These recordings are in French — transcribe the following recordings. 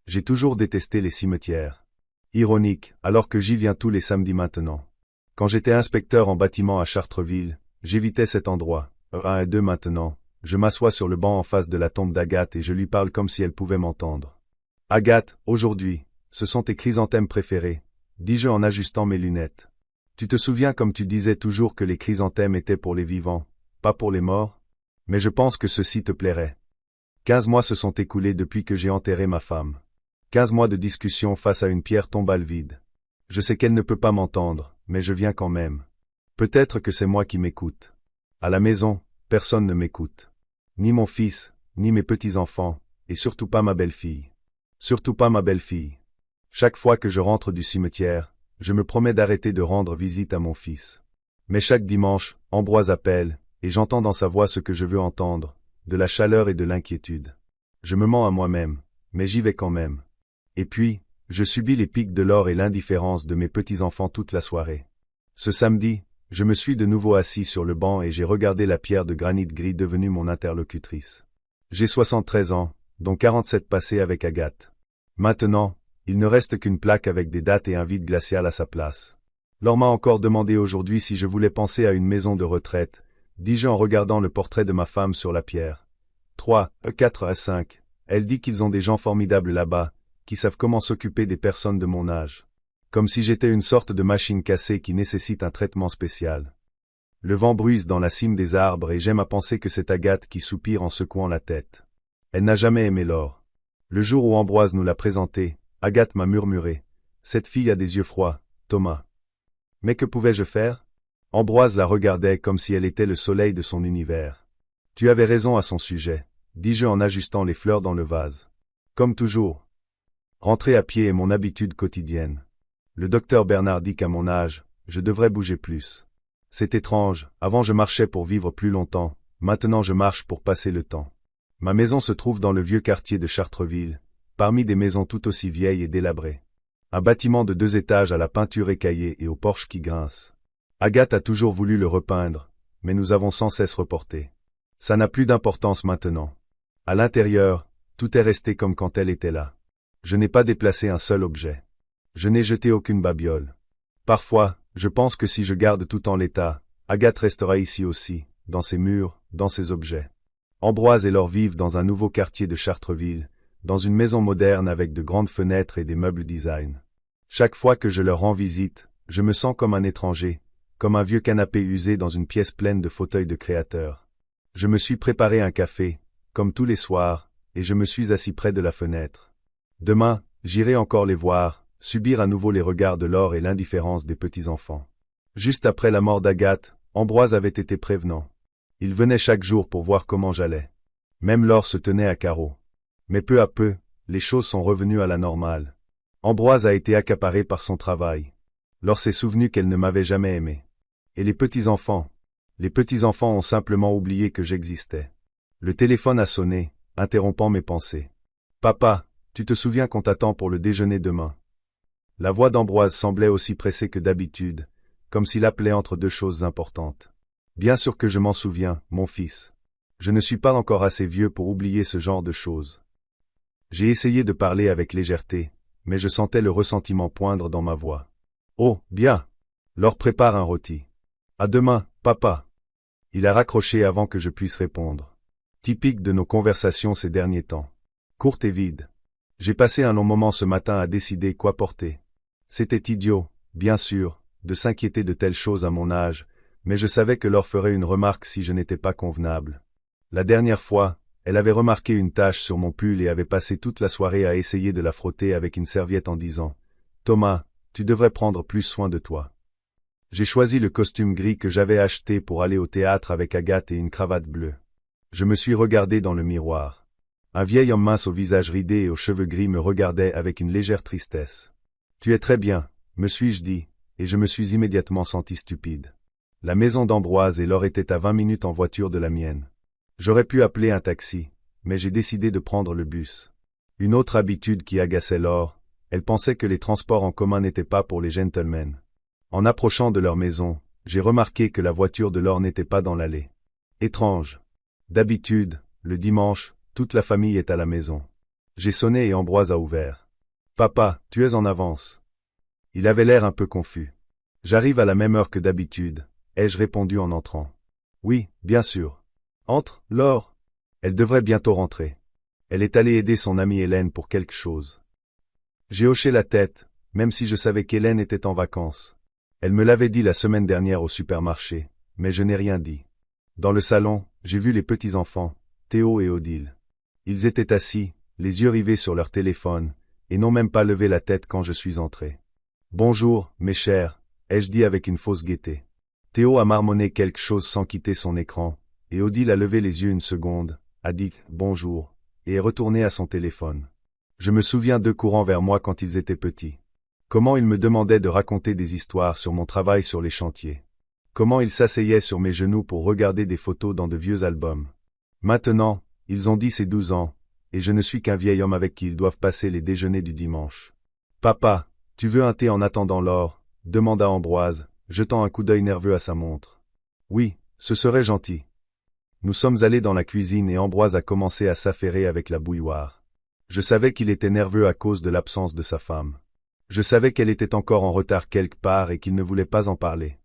J'ai toujours détesté les cimetières. Ironique, alors que j'y viens tous les samedis maintenant. Quand j'étais inspecteur en bâtiment à Chartreville, j'évitais cet endroit. 1 et 2 maintenant, je m'assois sur le banc en face de la tombe d'Agathe et je lui parle comme si elle pouvait m'entendre. Agathe, aujourd'hui, ce sont tes chrysanthèmes préférés, dis-je en ajustant mes lunettes. Tu te souviens comme tu disais toujours que les chrysanthèmes étaient pour les vivants, pas pour les morts? Mais je pense que ceci te plairait. 15 mois se sont écoulés depuis que j'ai enterré ma femme. 15 mois de discussion face à une pierre tombale vide. Je sais qu'elle ne peut pas m'entendre, mais je viens quand même. Peut-être que c'est moi qui m'écoute. À la maison, personne ne m'écoute. Ni mon fils, ni mes petits-enfants, et surtout pas ma belle-fille. Surtout pas ma belle-fille. Chaque fois que je rentre du cimetière, je me promets d'arrêter de rendre visite à mon fils. Mais chaque dimanche, Ambroise appelle, et j'entends dans sa voix ce que je veux entendre, de la chaleur et de l'inquiétude. Je me mens à moi-même, mais j'y vais quand même. Et puis, je subis les pics de l'or et l'indifférence de mes petits-enfants toute la soirée. Ce samedi, je me suis de nouveau assis sur le banc et j'ai regardé la pierre de granit gris devenue mon interlocutrice. J'ai 73 ans, dont 47 passés avec Agathe. Maintenant, il ne reste qu'une plaque avec des dates et un vide glacial à sa place. Laure m'a encore demandé aujourd'hui si je voulais penser à une maison de retraite, dis-je en regardant le portrait de ma femme sur la pierre. 3, 4 à 5. Elle dit qu'ils ont des gens formidables là-bas, qui savent comment s'occuper des personnes de mon âge. Comme si j'étais une sorte de machine cassée qui nécessite un traitement spécial. Le vent bruise dans la cime des arbres et j'aime à penser que c'est Agathe qui soupire en secouant la tête. Elle n'a jamais aimé Laure. Le jour où Ambroise nous l'a présentée, Agathe m'a murmuré. Cette fille a des yeux froids, Thomas. Mais que pouvais-je faire? Ambroise la regardait comme si elle était le soleil de son univers. Tu avais raison à son sujet, dis-je en ajustant les fleurs dans le vase. Comme toujours. Rentrer à pied est mon habitude quotidienne. Le docteur Bernard dit qu'à mon âge, je devrais bouger plus. C'est étrange, avant je marchais pour vivre plus longtemps, maintenant je marche pour passer le temps. Ma maison se trouve dans le vieux quartier de Chartreville, parmi des maisons tout aussi vieilles et délabrées. Un bâtiment de 2 étages à la peinture écaillée et aux porches qui grincent. Agathe a toujours voulu le repeindre, mais nous avons sans cesse reporté. Ça n'a plus d'importance maintenant. À l'intérieur, tout est resté comme quand elle était là. Je n'ai pas déplacé un seul objet. Je n'ai jeté aucune babiole. Parfois, je pense que si je garde tout en l'état, Agathe restera ici aussi, dans ses murs, dans ses objets. Ambroise et Laure vivent dans un nouveau quartier de Chartreville, dans une maison moderne avec de grandes fenêtres et des meubles design. Chaque fois que je leur rends visite, je me sens comme un étranger, comme un vieux canapé usé dans une pièce pleine de fauteuils de créateurs. Je me suis préparé un café, comme tous les soirs, et je me suis assis près de la fenêtre. Demain, j'irai encore les voir, subir à nouveau les regards de Laure et l'indifférence des petits-enfants. Juste après la mort d'Agathe, Ambroise avait été prévenant. Il venait chaque jour pour voir comment j'allais. Même Laure se tenait à carreau. Mais peu à peu, les choses sont revenues à la normale. Ambroise a été accaparé par son travail. Laure s'est souvenue qu'elle ne m'avait jamais aimé. Et les petits-enfants ont simplement oublié que j'existais. Le téléphone a sonné, interrompant mes pensées. Papa, tu te souviens qu'on t'attend pour le déjeuner demain? La voix d'Ambroise semblait aussi pressée que d'habitude, comme s'il appelait entre 2 choses importantes. Bien sûr que je m'en souviens, mon fils. Je ne suis pas encore assez vieux pour oublier ce genre de choses. J'ai essayé de parler avec légèreté, mais je sentais le ressentiment poindre dans ma voix. Oh, bien. Laure prépare un rôti. À demain, papa. Il a raccroché avant que je puisse répondre. Typique de nos conversations ces derniers temps. Courte et vide. J'ai passé un long moment ce matin à décider quoi porter. C'était idiot, bien sûr, de s'inquiéter de telles choses à mon âge, mais je savais que Laure ferait une remarque si je n'étais pas convenable. La dernière fois, elle avait remarqué une tache sur mon pull et avait passé toute la soirée à essayer de la frotter avec une serviette en disant « Thomas, tu devrais prendre plus soin de toi. » J'ai choisi le costume gris que j'avais acheté pour aller au théâtre avec Agathe et une cravate bleue. Je me suis regardé dans le miroir. Un vieil homme mince au visage ridé et aux cheveux gris me regardait avec une légère tristesse. « Tu es très bien, me suis-je dit, et je me suis immédiatement senti stupide. La maison d'Ambroise et Laure était à 20 minutes en voiture de la mienne. J'aurais pu appeler un taxi, mais j'ai décidé de prendre le bus. Une autre habitude qui agaçait Laure, elle pensait que les transports en commun n'étaient pas pour les gentlemen. En approchant de leur maison, j'ai remarqué que la voiture de Laure n'était pas dans l'allée. Étrange. D'habitude, le dimanche, toute la famille est à la maison. J'ai sonné et Ambroise a ouvert. Papa, tu es en avance. Il avait l'air un peu confus. J'arrive à la même heure que d'habitude, ai-je répondu en entrant. Oui, bien sûr. Entre, Laure. Elle devrait bientôt rentrer. Elle est allée aider son amie Hélène pour quelque chose. J'ai hoché la tête, même si je savais qu'Hélène était en vacances. Elle me l'avait dit la semaine dernière au supermarché, mais je n'ai rien dit. Dans le salon, j'ai vu les petits-enfants, Théo et Odile. Ils étaient assis, les yeux rivés sur leur téléphone, et n'ont même pas levé la tête quand je suis entré. Bonjour, mes chers, ai-je dit avec une fausse gaieté. Théo a marmonné quelque chose sans quitter son écran, et Odile a levé les yeux une seconde, a dit « bonjour » et est retournée à son téléphone. Je me souviens d'eux courant vers moi quand ils étaient petits. Comment ils me demandaient de raconter des histoires sur mon travail sur les chantiers. Comment ils s'asseyaient sur mes genoux pour regarder des photos dans de vieux albums. Maintenant, ils ont 10 et 12 ans, et je ne suis qu'un vieil homme avec qui ils doivent passer les déjeuners du dimanche. Papa, tu veux un thé en attendant Laure ? Demanda Ambroise, jetant un coup d'œil nerveux à sa montre. Oui, ce serait gentil. Nous sommes allés dans la cuisine et Ambroise a commencé à s'affairer avec la bouilloire. Je savais qu'il était nerveux à cause de l'absence de sa femme. Je savais qu'elle était encore en retard quelque part et qu'il ne voulait pas en parler.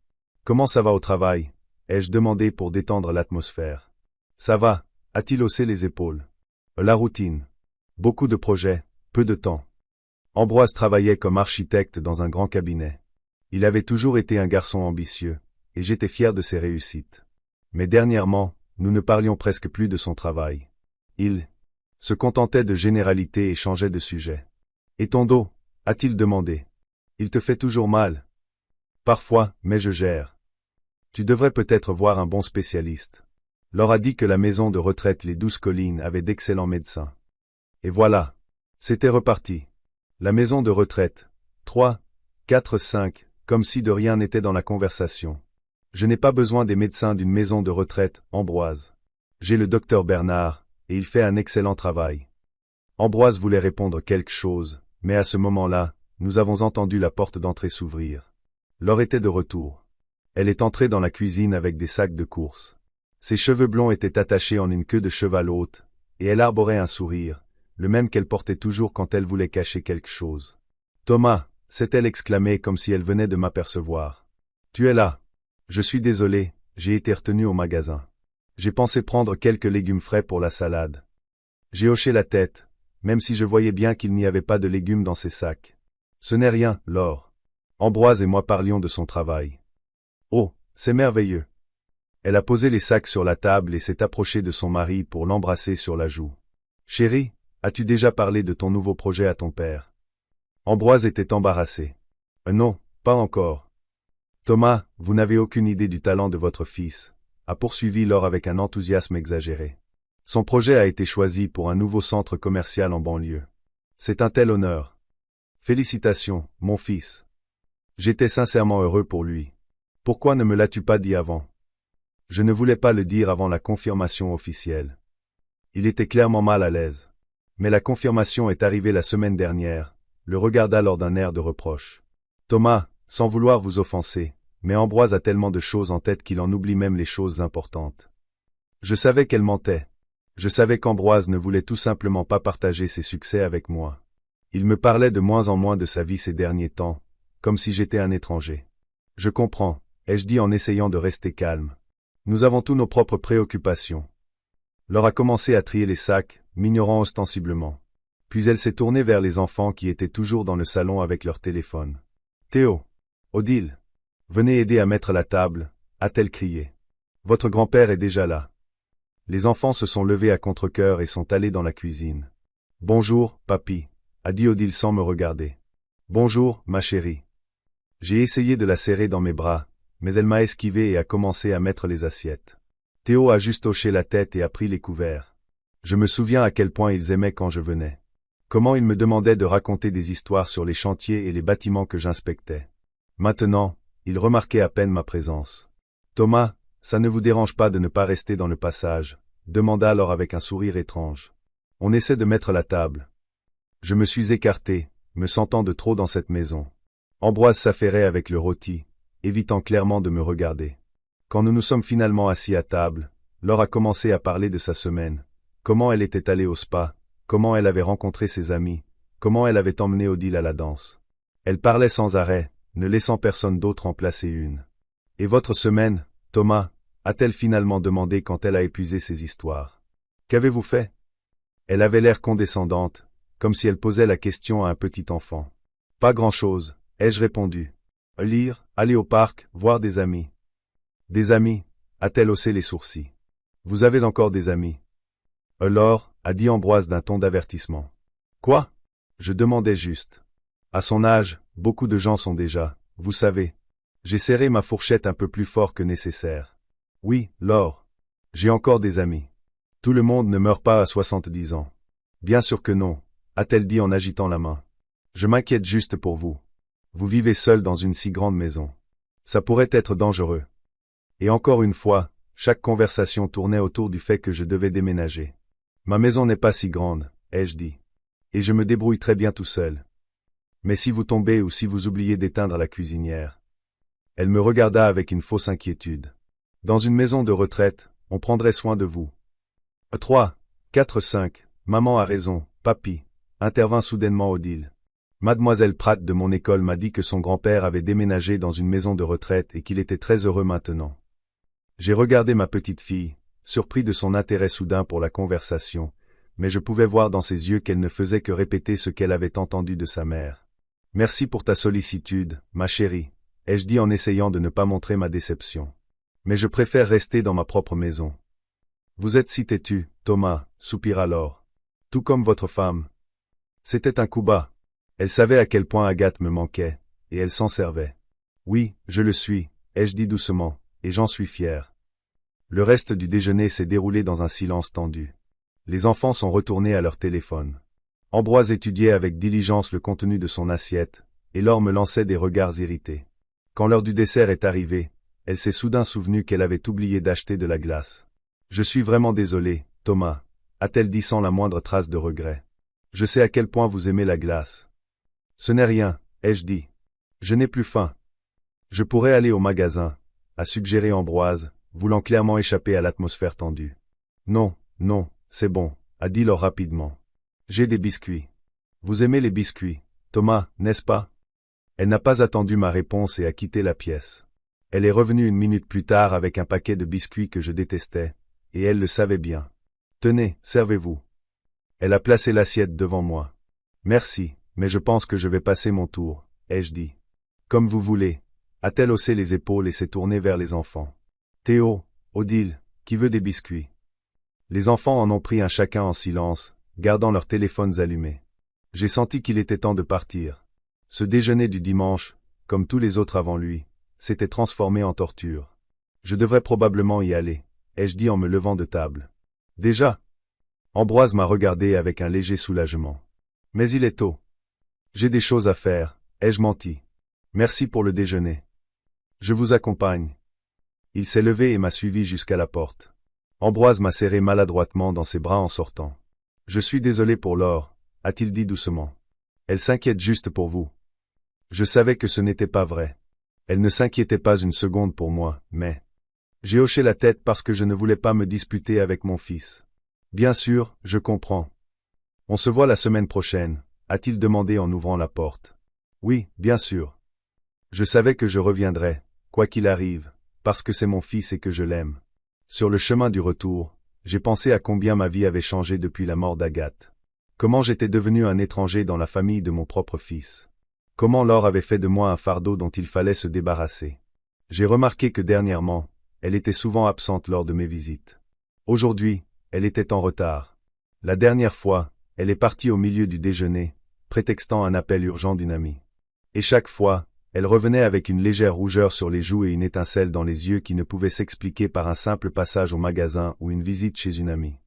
Comment ça va au travail ? Ai-je demandé pour détendre l'atmosphère. Ça va, a-t-il haussé les épaules. La routine. Beaucoup de projets, peu de temps. Ambroise travaillait comme architecte dans un grand cabinet. Il avait toujours été un garçon ambitieux, et j'étais fier de ses réussites. Mais dernièrement, nous ne parlions presque plus de son travail. Il se contentait de généralités et changeait de sujet. Et ton dos ? A-t-il demandé. Il te fait toujours mal. Parfois, mais je gère. Tu devrais peut-être voir un bon spécialiste. Laure a dit que la maison de retraite Les 12 Collines avait d'excellents médecins. Et voilà. C'était reparti. La maison de retraite. 3, 4, 5, comme si de rien n'était dans la conversation. Je n'ai pas besoin des médecins d'une maison de retraite, Ambroise. J'ai le docteur Bernard, et il fait un excellent travail. Ambroise voulait répondre quelque chose, mais à ce moment-là, nous avons entendu la porte d'entrée s'ouvrir. Laure était de retour. Elle est entrée dans la cuisine avec des sacs de course. Ses cheveux blonds étaient attachés en une queue de cheval haute, et elle arborait un sourire, le même qu'elle portait toujours quand elle voulait cacher quelque chose. « Thomas » s'est-elle exclamée comme si elle venait de m'apercevoir. « Tu es là. Je suis désolé, j'ai été retenu au magasin. J'ai pensé prendre quelques légumes frais pour la salade. » J'ai hoché la tête, même si je voyais bien qu'il n'y avait pas de légumes dans ses sacs. « Ce n'est rien, Laure. Ambroise et moi parlions de son travail. »« Oh, c'est merveilleux. » Elle a posé les sacs sur la table et s'est approchée de son mari pour l'embrasser sur la joue. « Chérie, as-tu déjà parlé de ton nouveau projet à ton père ?» Ambroise était embarrassé. « Non, pas encore. »« Thomas, vous n'avez aucune idée du talent de votre fils, » a poursuivi Laure avec un enthousiasme exagéré. Son projet a été choisi pour un nouveau centre commercial en banlieue. C'est un tel honneur. Félicitations, mon fils. J'étais sincèrement heureux pour lui. Pourquoi ne me l'as-tu pas dit avant? Je ne voulais pas le dire avant la confirmation officielle. Il était clairement mal à l'aise. Mais la confirmation est arrivée la semaine dernière, le regarda lors d'un air de reproche. Thomas, sans vouloir vous offenser, mais Ambroise a tellement de choses en tête qu'il en oublie même les choses importantes. Je savais qu'elle mentait. Je savais qu'Ambroise ne voulait tout simplement pas partager ses succès avec moi. Il me parlait de moins en moins de sa vie ces derniers temps, comme si j'étais un étranger. Je comprends, ai-je dit en essayant de rester calme. Nous avons tous nos propres préoccupations. Laure a commencé à trier les sacs, m'ignorant ostensiblement. Puis elle s'est tournée vers les enfants qui étaient toujours dans le salon avec leur téléphone. Théo, Odile, venez aider à mettre la table, a-t-elle crié. Votre grand-père est déjà là. Les enfants se sont levés à contre-cœur et sont allés dans la cuisine. Bonjour, papy, a dit Odile sans me regarder. Bonjour, ma chérie. J'ai essayé de la serrer dans mes bras, mais elle m'a esquivé et a commencé à mettre les assiettes. Théo a juste hoché la tête et a pris les couverts. Je me souviens à quel point ils aimaient quand je venais. Comment ils me demandaient de raconter des histoires sur les chantiers et les bâtiments que j'inspectais. Maintenant, ils remarquaient à peine ma présence. Thomas, ça ne vous dérange pas de ne pas rester dans le passage, demanda alors avec un sourire étrange. On essaie de mettre la table. Je me suis écarté, me sentant de trop dans cette maison. Ambroise s'affairait avec le rôti, évitant clairement de me regarder. Quand nous nous sommes finalement assis à table, Laure a commencé à parler de sa semaine, comment elle était allée au spa, comment elle avait rencontré ses amis, comment elle avait emmené Odile à la danse. Elle parlait sans arrêt, ne laissant personne d'autre en placer une. Et votre semaine, Thomas, a-t-elle finalement demandé quand elle a épuisé ses histoires. Qu'avez-vous fait? Elle avait l'air condescendante, comme si elle posait la question à un petit enfant. Pas grand-chose, ai-je répondu. Lire, aller au parc, voir des amis. Des amis, a-t-elle haussé les sourcils. Vous avez encore des amis? Alors, a dit Ambroise d'un ton d'avertissement. Quoi? Je demandais juste. À son âge, beaucoup de gens sont déjà, vous savez. J'ai serré ma fourchette un peu plus fort que nécessaire. Oui, Laure. J'ai encore des amis. Tout le monde ne meurt pas à 70 ans. Bien sûr que non, a-t-elle dit en agitant la main. Je m'inquiète juste pour vous. Vous vivez seul dans une si grande maison. Ça pourrait être dangereux. Et encore une fois, chaque conversation tournait autour du fait que je devais déménager. Ma maison n'est pas si grande, ai-je dit. Et je me débrouille très bien tout seul. Mais si vous tombez ou si vous oubliez d'éteindre la cuisinière. Elle me regarda avec une fausse inquiétude. Dans une maison de retraite, on prendrait soin de vous. 3, 4, 5, maman a raison, papy, intervint soudainement Odile. Mademoiselle Pratt de mon école m'a dit que son grand-père avait déménagé dans une maison de retraite et qu'il était très heureux maintenant. J'ai regardé ma petite fille, surpris de son intérêt soudain pour la conversation, mais je pouvais voir dans ses yeux qu'elle ne faisait que répéter ce qu'elle avait entendu de sa mère. Merci pour ta sollicitude, ma chérie, ai-je dit en essayant de ne pas montrer ma déception. Mais je préfère rester dans ma propre maison. Vous êtes si têtu, Thomas, soupira Laure. Tout comme votre femme. C'était un coup bas. Elle savait à quel point Agathe me manquait, et elle s'en servait. Oui, je le suis, ai-je dit doucement, et j'en suis fier. Le reste du déjeuner s'est déroulé dans un silence tendu. Les enfants sont retournés à leur téléphone. Ambroise étudiait avec diligence le contenu de son assiette, et Laure me lançait des regards irrités. Quand l'heure du dessert est arrivée, elle s'est soudain souvenue qu'elle avait oublié d'acheter de la glace. Je suis vraiment désolé, Thomas, a-t-elle dit sans la moindre trace de regret. Je sais à quel point vous aimez la glace. Ce n'est rien, ai-je dit. Je n'ai plus faim. Je pourrais aller au magasin, a suggéré Ambroise, voulant clairement échapper à l'atmosphère tendue. Non, non, c'est bon, a dit Laure rapidement. J'ai des biscuits. Vous aimez les biscuits, Thomas, n'est-ce pas? Elle n'a pas attendu ma réponse et a quitté la pièce. Elle est revenue une minute plus tard avec un paquet de biscuits que je détestais, et elle le savait bien. Tenez, servez-vous. Elle a placé l'assiette devant moi. Merci, mais je pense que je vais passer mon tour, ai-je dit. Comme vous voulez, a-t-elle haussé les épaules et s'est tournée vers les enfants. Théo, Odile, qui veut des biscuits? Les enfants en ont pris un chacun en silence, gardant leurs téléphones allumés. J'ai senti qu'il était temps de partir. Ce déjeuner du dimanche, comme tous les autres avant lui, s'était transformé en torture. Je devrais probablement y aller, ai-je dit en me levant de table. Déjà? Ambroise m'a regardé avec un léger soulagement. Mais il est tôt. J'ai des choses à faire, ai-je menti. Merci pour le déjeuner. Je vous accompagne. Il s'est levé et m'a suivi jusqu'à la porte. Ambroise m'a serré maladroitement dans ses bras en sortant. Je suis désolé pour Laure, a-t-il dit doucement. Elle s'inquiète juste pour vous. Je savais que ce n'était pas vrai. Elle ne s'inquiétait pas une seconde pour moi, mais... J'ai hoché la tête parce que je ne voulais pas me disputer avec mon fils. Bien sûr, je comprends. On se voit la semaine prochaine, a-t-il demandé en ouvrant la porte. Oui, bien sûr. Je savais que je reviendrais, quoi qu'il arrive, parce que c'est mon fils et que je l'aime. Sur le chemin du retour, j'ai pensé à combien ma vie avait changé depuis la mort d'Agathe. Comment j'étais devenu un étranger dans la famille de mon propre fils. Comment Laure avait fait de moi un fardeau dont il fallait se débarrasser. J'ai remarqué que dernièrement, elle était souvent absente lors de mes visites. Aujourd'hui, elle était en retard. La dernière fois, elle est partie au milieu du déjeuner, prétextant un appel urgent d'une amie. Et chaque fois, elle revenait avec une légère rougeur sur les joues et une étincelle dans les yeux qui ne pouvait s'expliquer par un simple passage au magasin ou une visite chez une amie.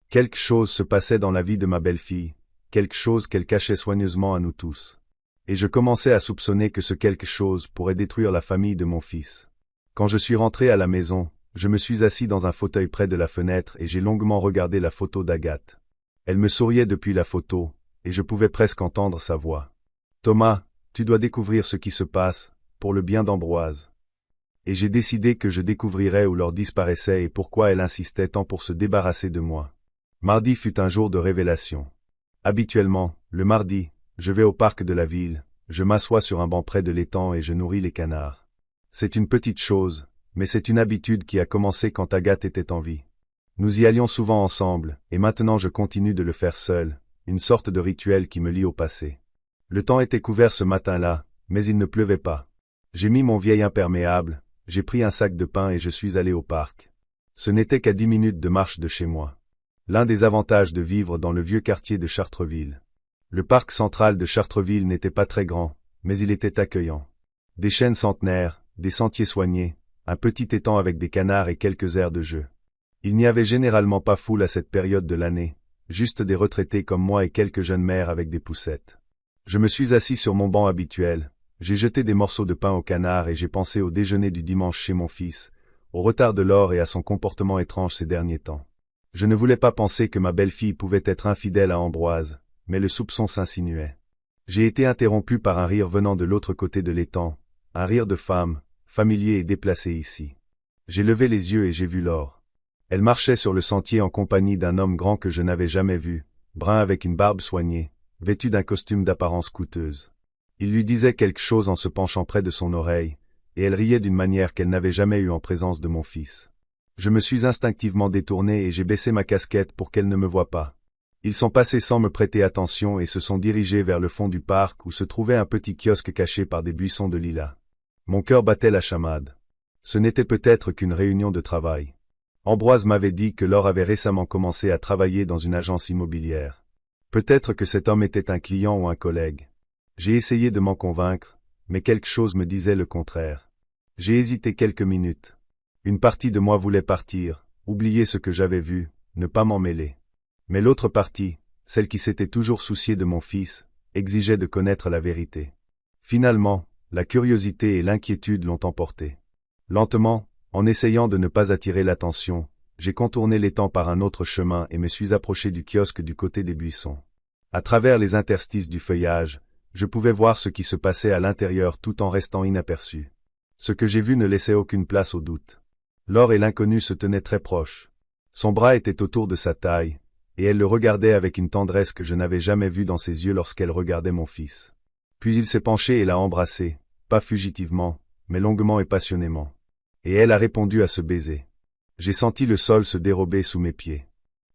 Quelque chose se passait dans la vie de ma belle-fille, quelque chose qu'elle cachait soigneusement à nous tous. Et je commençais à soupçonner que ce quelque chose pourrait détruire la famille de mon fils. Quand je suis rentré à la maison, je me suis assis dans un fauteuil près de la fenêtre et j'ai longuement regardé la photo d'Agathe. Elle me souriait depuis la photo, et je pouvais presque entendre sa voix. Thomas, tu dois découvrir ce qui se passe, pour le bien d'Ambroise. Et j'ai décidé que je découvrirais où Laure disparaissait et pourquoi elle insistait tant pour se débarrasser de moi. Mardi fut un jour de révélation. Habituellement, le mardi, je vais au parc de la ville, je m'assois sur un banc près de l'étang et je nourris les canards. C'est une petite chose, mais c'est une habitude qui a commencé quand Agathe était en vie. Nous y allions souvent ensemble, et maintenant je continue de le faire seul, une sorte de rituel qui me lie au passé. Le temps était couvert ce matin-là, mais il ne pleuvait pas. J'ai mis mon vieil imperméable, j'ai pris un sac de pain et je suis allé au parc. Ce n'était qu'à 10 minutes de marche de chez moi. L'un des avantages de vivre dans le vieux quartier de Chartreville. Le parc central de Chartreville n'était pas très grand, mais il était accueillant. Des chênes centenaires, des sentiers soignés, un petit étang avec des canards et quelques aires de jeu. Il n'y avait généralement pas foule à cette période de l'année, juste des retraités comme moi et quelques jeunes mères avec des poussettes. Je me suis assis sur mon banc habituel, j'ai jeté des morceaux de pain au canard et j'ai pensé au déjeuner du dimanche chez mon fils, au retard de Laure et à son comportement étrange ces derniers temps. Je ne voulais pas penser que ma belle-fille pouvait être infidèle à Ambroise, mais le soupçon s'insinuait. J'ai été interrompu par un rire venant de l'autre côté de l'étang, un rire de femme, familier et déplacé ici. J'ai levé les yeux et j'ai vu Laure. Elle marchait sur le sentier en compagnie d'un homme grand que je n'avais jamais vu, brun avec une barbe soignée, vêtu d'un costume d'apparence coûteuse. Il lui disait quelque chose en se penchant près de son oreille, et elle riait d'une manière qu'elle n'avait jamais eue en présence de mon fils. Je me suis instinctivement détourné et j'ai baissé ma casquette pour qu'elle ne me voie pas. Ils sont passés sans me prêter attention et se sont dirigés vers le fond du parc où se trouvait un petit kiosque caché par des buissons de lilas. Mon cœur battait la chamade. Ce n'était peut-être qu'une réunion de travail. Ambroise m'avait dit que Laure avait récemment commencé à travailler dans une agence immobilière. Peut-être que cet homme était un client ou un collègue. J'ai essayé de m'en convaincre, mais quelque chose me disait le contraire. J'ai hésité quelques minutes. Une partie de moi voulait partir, oublier ce que j'avais vu, ne pas m'en mêler. Mais l'autre partie, celle qui s'était toujours souciée de mon fils, exigeait de connaître la vérité. Finalement, la curiosité et l'inquiétude l'ont emporté. Lentement, en essayant de ne pas attirer l'attention, j'ai contourné l'étang par un autre chemin et me suis approché du kiosque du côté des buissons. À travers les interstices du feuillage, je pouvais voir ce qui se passait à l'intérieur tout en restant inaperçu. Ce que j'ai vu ne laissait aucune place au doute. Laure et l'inconnu se tenaient très proches. Son bras était autour de sa taille, et elle le regardait avec une tendresse que je n'avais jamais vue dans ses yeux lorsqu'elle regardait mon fils. Puis il s'est penché et l'a embrassé, pas fugitivement, mais longuement et passionnément. Et elle a répondu à ce baiser. J'ai senti le sol se dérober sous mes pieds.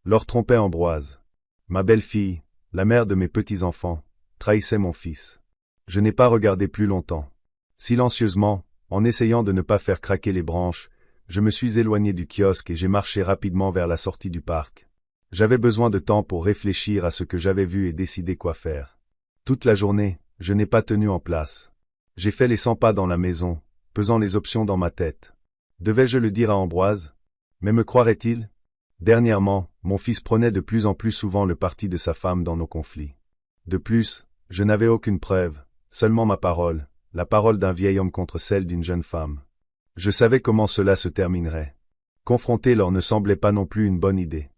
Laure trompait Ambroise. Ma belle-fille, la mère de mes petits-enfants, trahissait mon fils. Je n'ai pas regardé plus longtemps. Silencieusement, en essayant de ne pas faire craquer les branches, je me suis éloigné du kiosque et j'ai marché rapidement vers la sortie du parc. J'avais besoin de temps pour réfléchir à ce que j'avais vu et décider quoi faire. Toute la journée, je n'ai pas tenu en place. J'ai fait les 100 pas dans la maison, pesant les options dans ma tête. Devais-je le dire à Ambroise? Mais me croirait-il? Dernièrement, mon fils prenait de plus en plus souvent le parti de sa femme dans nos conflits. De plus, je n'avais aucune preuve, seulement ma parole, la parole d'un vieil homme contre celle d'une jeune femme. Je savais comment cela se terminerait. Confronter Laure ne semblait pas non plus une bonne idée.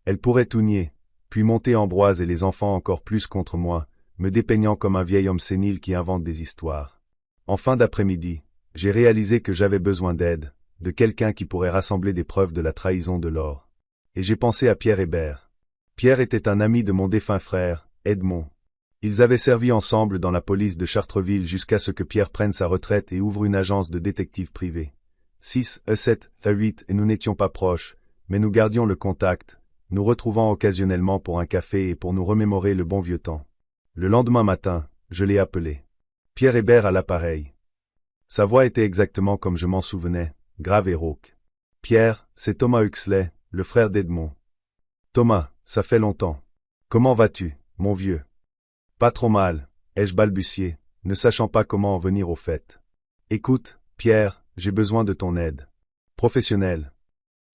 Elle pourrait tout nier, puis monter Ambroise et les enfants encore plus contre moi, me dépeignant comme un vieil homme sénile qui invente des histoires. En fin d'après-midi, j'ai réalisé que j'avais besoin d'aide, de quelqu'un qui pourrait rassembler des preuves de la trahison de Laure. Et j'ai pensé à Pierre Hébert. Pierre était un ami de mon défunt frère, Edmond. Ils avaient servi ensemble dans la police de Chartreville jusqu'à ce que Pierre prenne sa retraite et ouvre une agence de détectives privés. 6, 7, 8 et nous n'étions pas proches, mais nous gardions le contact, nous retrouvant occasionnellement pour un café et pour nous remémorer le bon vieux temps. Le lendemain matin, je l'ai appelé. Pierre Hébert à l'appareil. Sa voix était exactement comme je m'en souvenais, grave et rauque. Pierre, c'est Thomas Huxley, le frère d'Edmond. Thomas, ça fait longtemps. Comment vas-tu, mon vieux? Pas trop mal, ai-je balbutié, ne sachant pas comment en venir au fait. Écoute, Pierre, j'ai besoin de ton aide. Professionnel.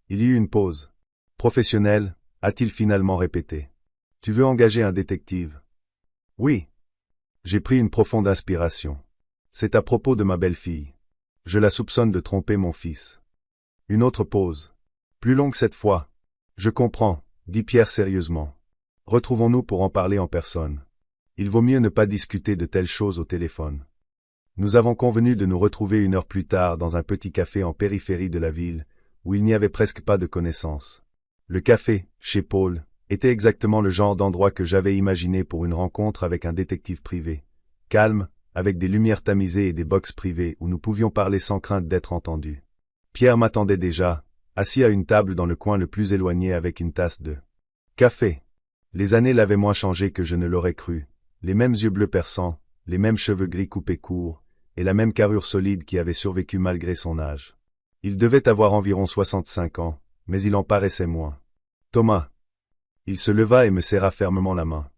Il y eut une pause. Professionnel, a-t-il finalement répété. Tu veux engager un détective? Oui. J'ai pris une profonde inspiration. C'est à propos de ma belle-fille. Je la soupçonne de tromper mon fils. Une autre pause. Plus longue cette fois. Je comprends, dit Pierre sérieusement. Retrouvons-nous pour en parler en personne. Il vaut mieux ne pas discuter de telles choses au téléphone. Nous avons convenu de nous retrouver 1 heure plus tard dans un petit café en périphérie de la ville, où il n'y avait presque pas de connaissances. Le café, chez Paul, était exactement le genre d'endroit que j'avais imaginé pour une rencontre avec un détective privé. Calme, avec des lumières tamisées et des box privées où nous pouvions parler sans crainte d'être entendus. Pierre m'attendait déjà, assis à une table dans le coin le plus éloigné avec une tasse de café. Les années l'avaient moins changé que je ne l'aurais cru. Les mêmes yeux bleus perçants, les mêmes cheveux gris coupés courts, et la même carrure solide qui avait survécu malgré son âge. Il devait avoir environ 65 ans, mais il en paraissait moins. Thomas. Il se leva et me serra fermement la main.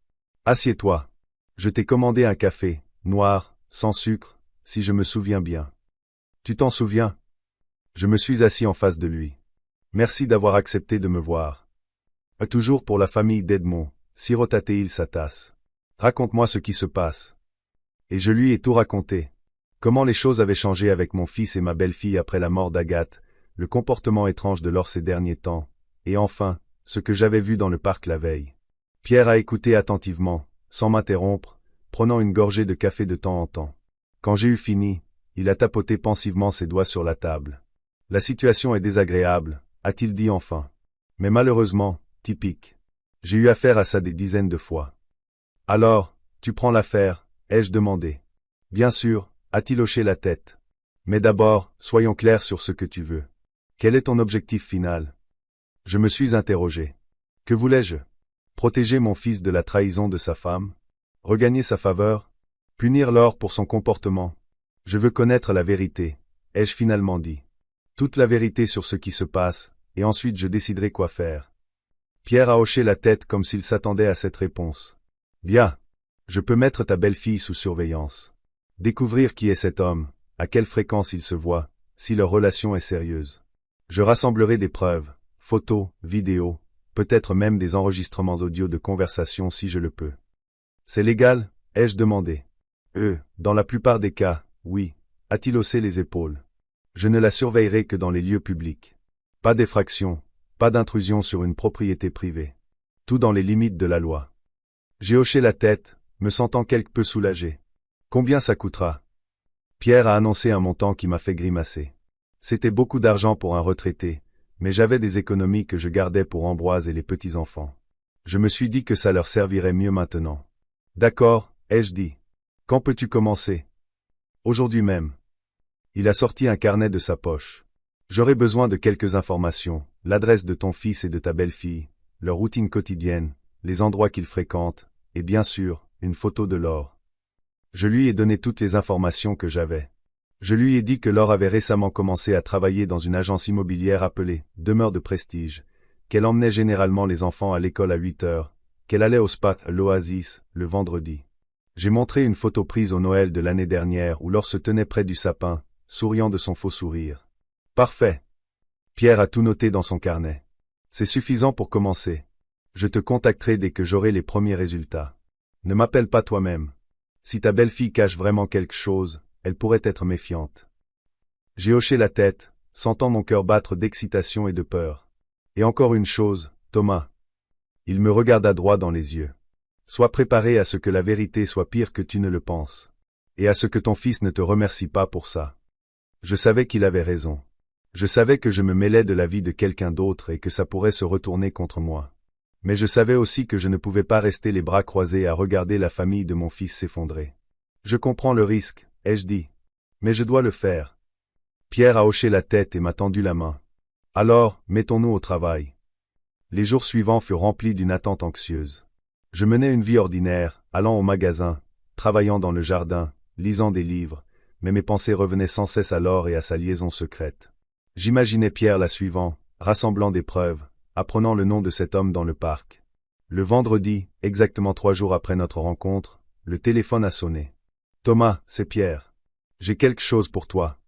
Assieds-toi. Je t'ai commandé un café, noir, sans sucre, si je me souviens bien. Tu t'en souviens? Je me suis assis en face de lui. Merci d'avoir accepté de me voir. Toujours pour la famille d'Edmond, sirota-t-il sa tasse. Raconte-moi ce qui se passe. Et je lui ai tout raconté. Comment les choses avaient changé avec mon fils et ma belle-fille après la mort d'Agathe, le comportement étrange de Laure ces derniers temps, et enfin, ce que j'avais vu dans le parc la veille. Pierre a écouté attentivement, sans m'interrompre, prenant une gorgée de café de temps en temps. Quand j'ai eu fini, il a tapoté pensivement ses doigts sur la table. La situation est désagréable, a-t-il dit enfin. Mais malheureusement, typique. J'ai eu affaire à ça des dizaines de fois. Alors, tu prends l'affaire, ai-je demandé. Bien sûr, a-t-il hoché la tête. Mais d'abord, soyons clairs sur ce que tu veux. Quel est ton objectif final? Je me suis interrogé. Que voulais-je? Protéger mon fils de la trahison de sa femme? Regagner sa faveur? Punir Laure pour son comportement? Je veux connaître la vérité, ai-je finalement dit. Toute la vérité sur ce qui se passe, et ensuite je déciderai quoi faire. Pierre a hoché la tête comme s'il s'attendait à cette réponse. Bien. Je peux mettre ta belle-fille sous surveillance. Découvrir qui est cet homme, à quelle fréquence il se voit, si leur relation est sérieuse. Je rassemblerai des preuves, photos, vidéos, peut-être même des enregistrements audio de conversation si je le peux. C'est légal, ai-je demandé. Dans la plupart des cas, oui, a-t-il haussé les épaules. Je ne la surveillerai que dans les lieux publics. Pas d'effraction, pas d'intrusion sur une propriété privée. Tout dans les limites de la loi. J'ai hoché la tête, me sentant quelque peu soulagé. Combien ça coûtera? Pierre a annoncé un montant qui m'a fait grimacer. C'était beaucoup d'argent pour un retraité, mais j'avais des économies que je gardais pour Ambroise et les petits-enfants. Je me suis dit que ça leur servirait mieux maintenant. D'accord, ai-je dit. Quand peux-tu commencer? Aujourd'hui même. Il a sorti un carnet de sa poche. J'aurai besoin de quelques informations, l'adresse de ton fils et de ta belle-fille, leur routine quotidienne, les endroits qu'ils fréquentent, et bien sûr, une photo de Laure. Je lui ai donné toutes les informations que j'avais. Je lui ai dit que Laure avait récemment commencé à travailler dans une agence immobilière appelée « Demeure de Prestige », qu'elle emmenait généralement les enfants à l'école à 8 heures, qu'elle allait au spa l'Oasis, le vendredi. J'ai montré une photo prise au Noël de l'année dernière où Laure se tenait près du sapin, souriant de son faux sourire. Parfait. Pierre a tout noté dans son carnet. C'est suffisant pour commencer. Je te contacterai dès que j'aurai les premiers résultats. Ne m'appelle pas toi-même. Si ta belle-fille cache vraiment quelque chose, elle pourrait être méfiante. J'ai hoché la tête, sentant mon cœur battre d'excitation et de peur. Et encore une chose, Thomas. Il me regarda droit dans les yeux. Sois préparé à ce que la vérité soit pire que tu ne le penses. Et à ce que ton fils ne te remercie pas pour ça. Je savais qu'il avait raison. Je savais que je me mêlais de la vie de quelqu'un d'autre et que ça pourrait se retourner contre moi. Mais je savais aussi que je ne pouvais pas rester les bras croisés à regarder la famille de mon fils s'effondrer. Je comprends le risque, ai-je dit. Mais je dois le faire. Pierre a hoché la tête et m'a tendu la main. Alors, mettons-nous au travail. Les jours suivants furent remplis d'une attente anxieuse. Je menais une vie ordinaire, allant au magasin, travaillant dans le jardin, lisant des livres, mais mes pensées revenaient sans cesse à Laure et à sa liaison secrète. J'imaginais Pierre la suivant, rassemblant des preuves, apprenant le nom de cet homme dans le parc. Le vendredi, exactement 3 jours après notre rencontre, le téléphone a sonné. Thomas, c'est Pierre. J'ai quelque chose pour toi.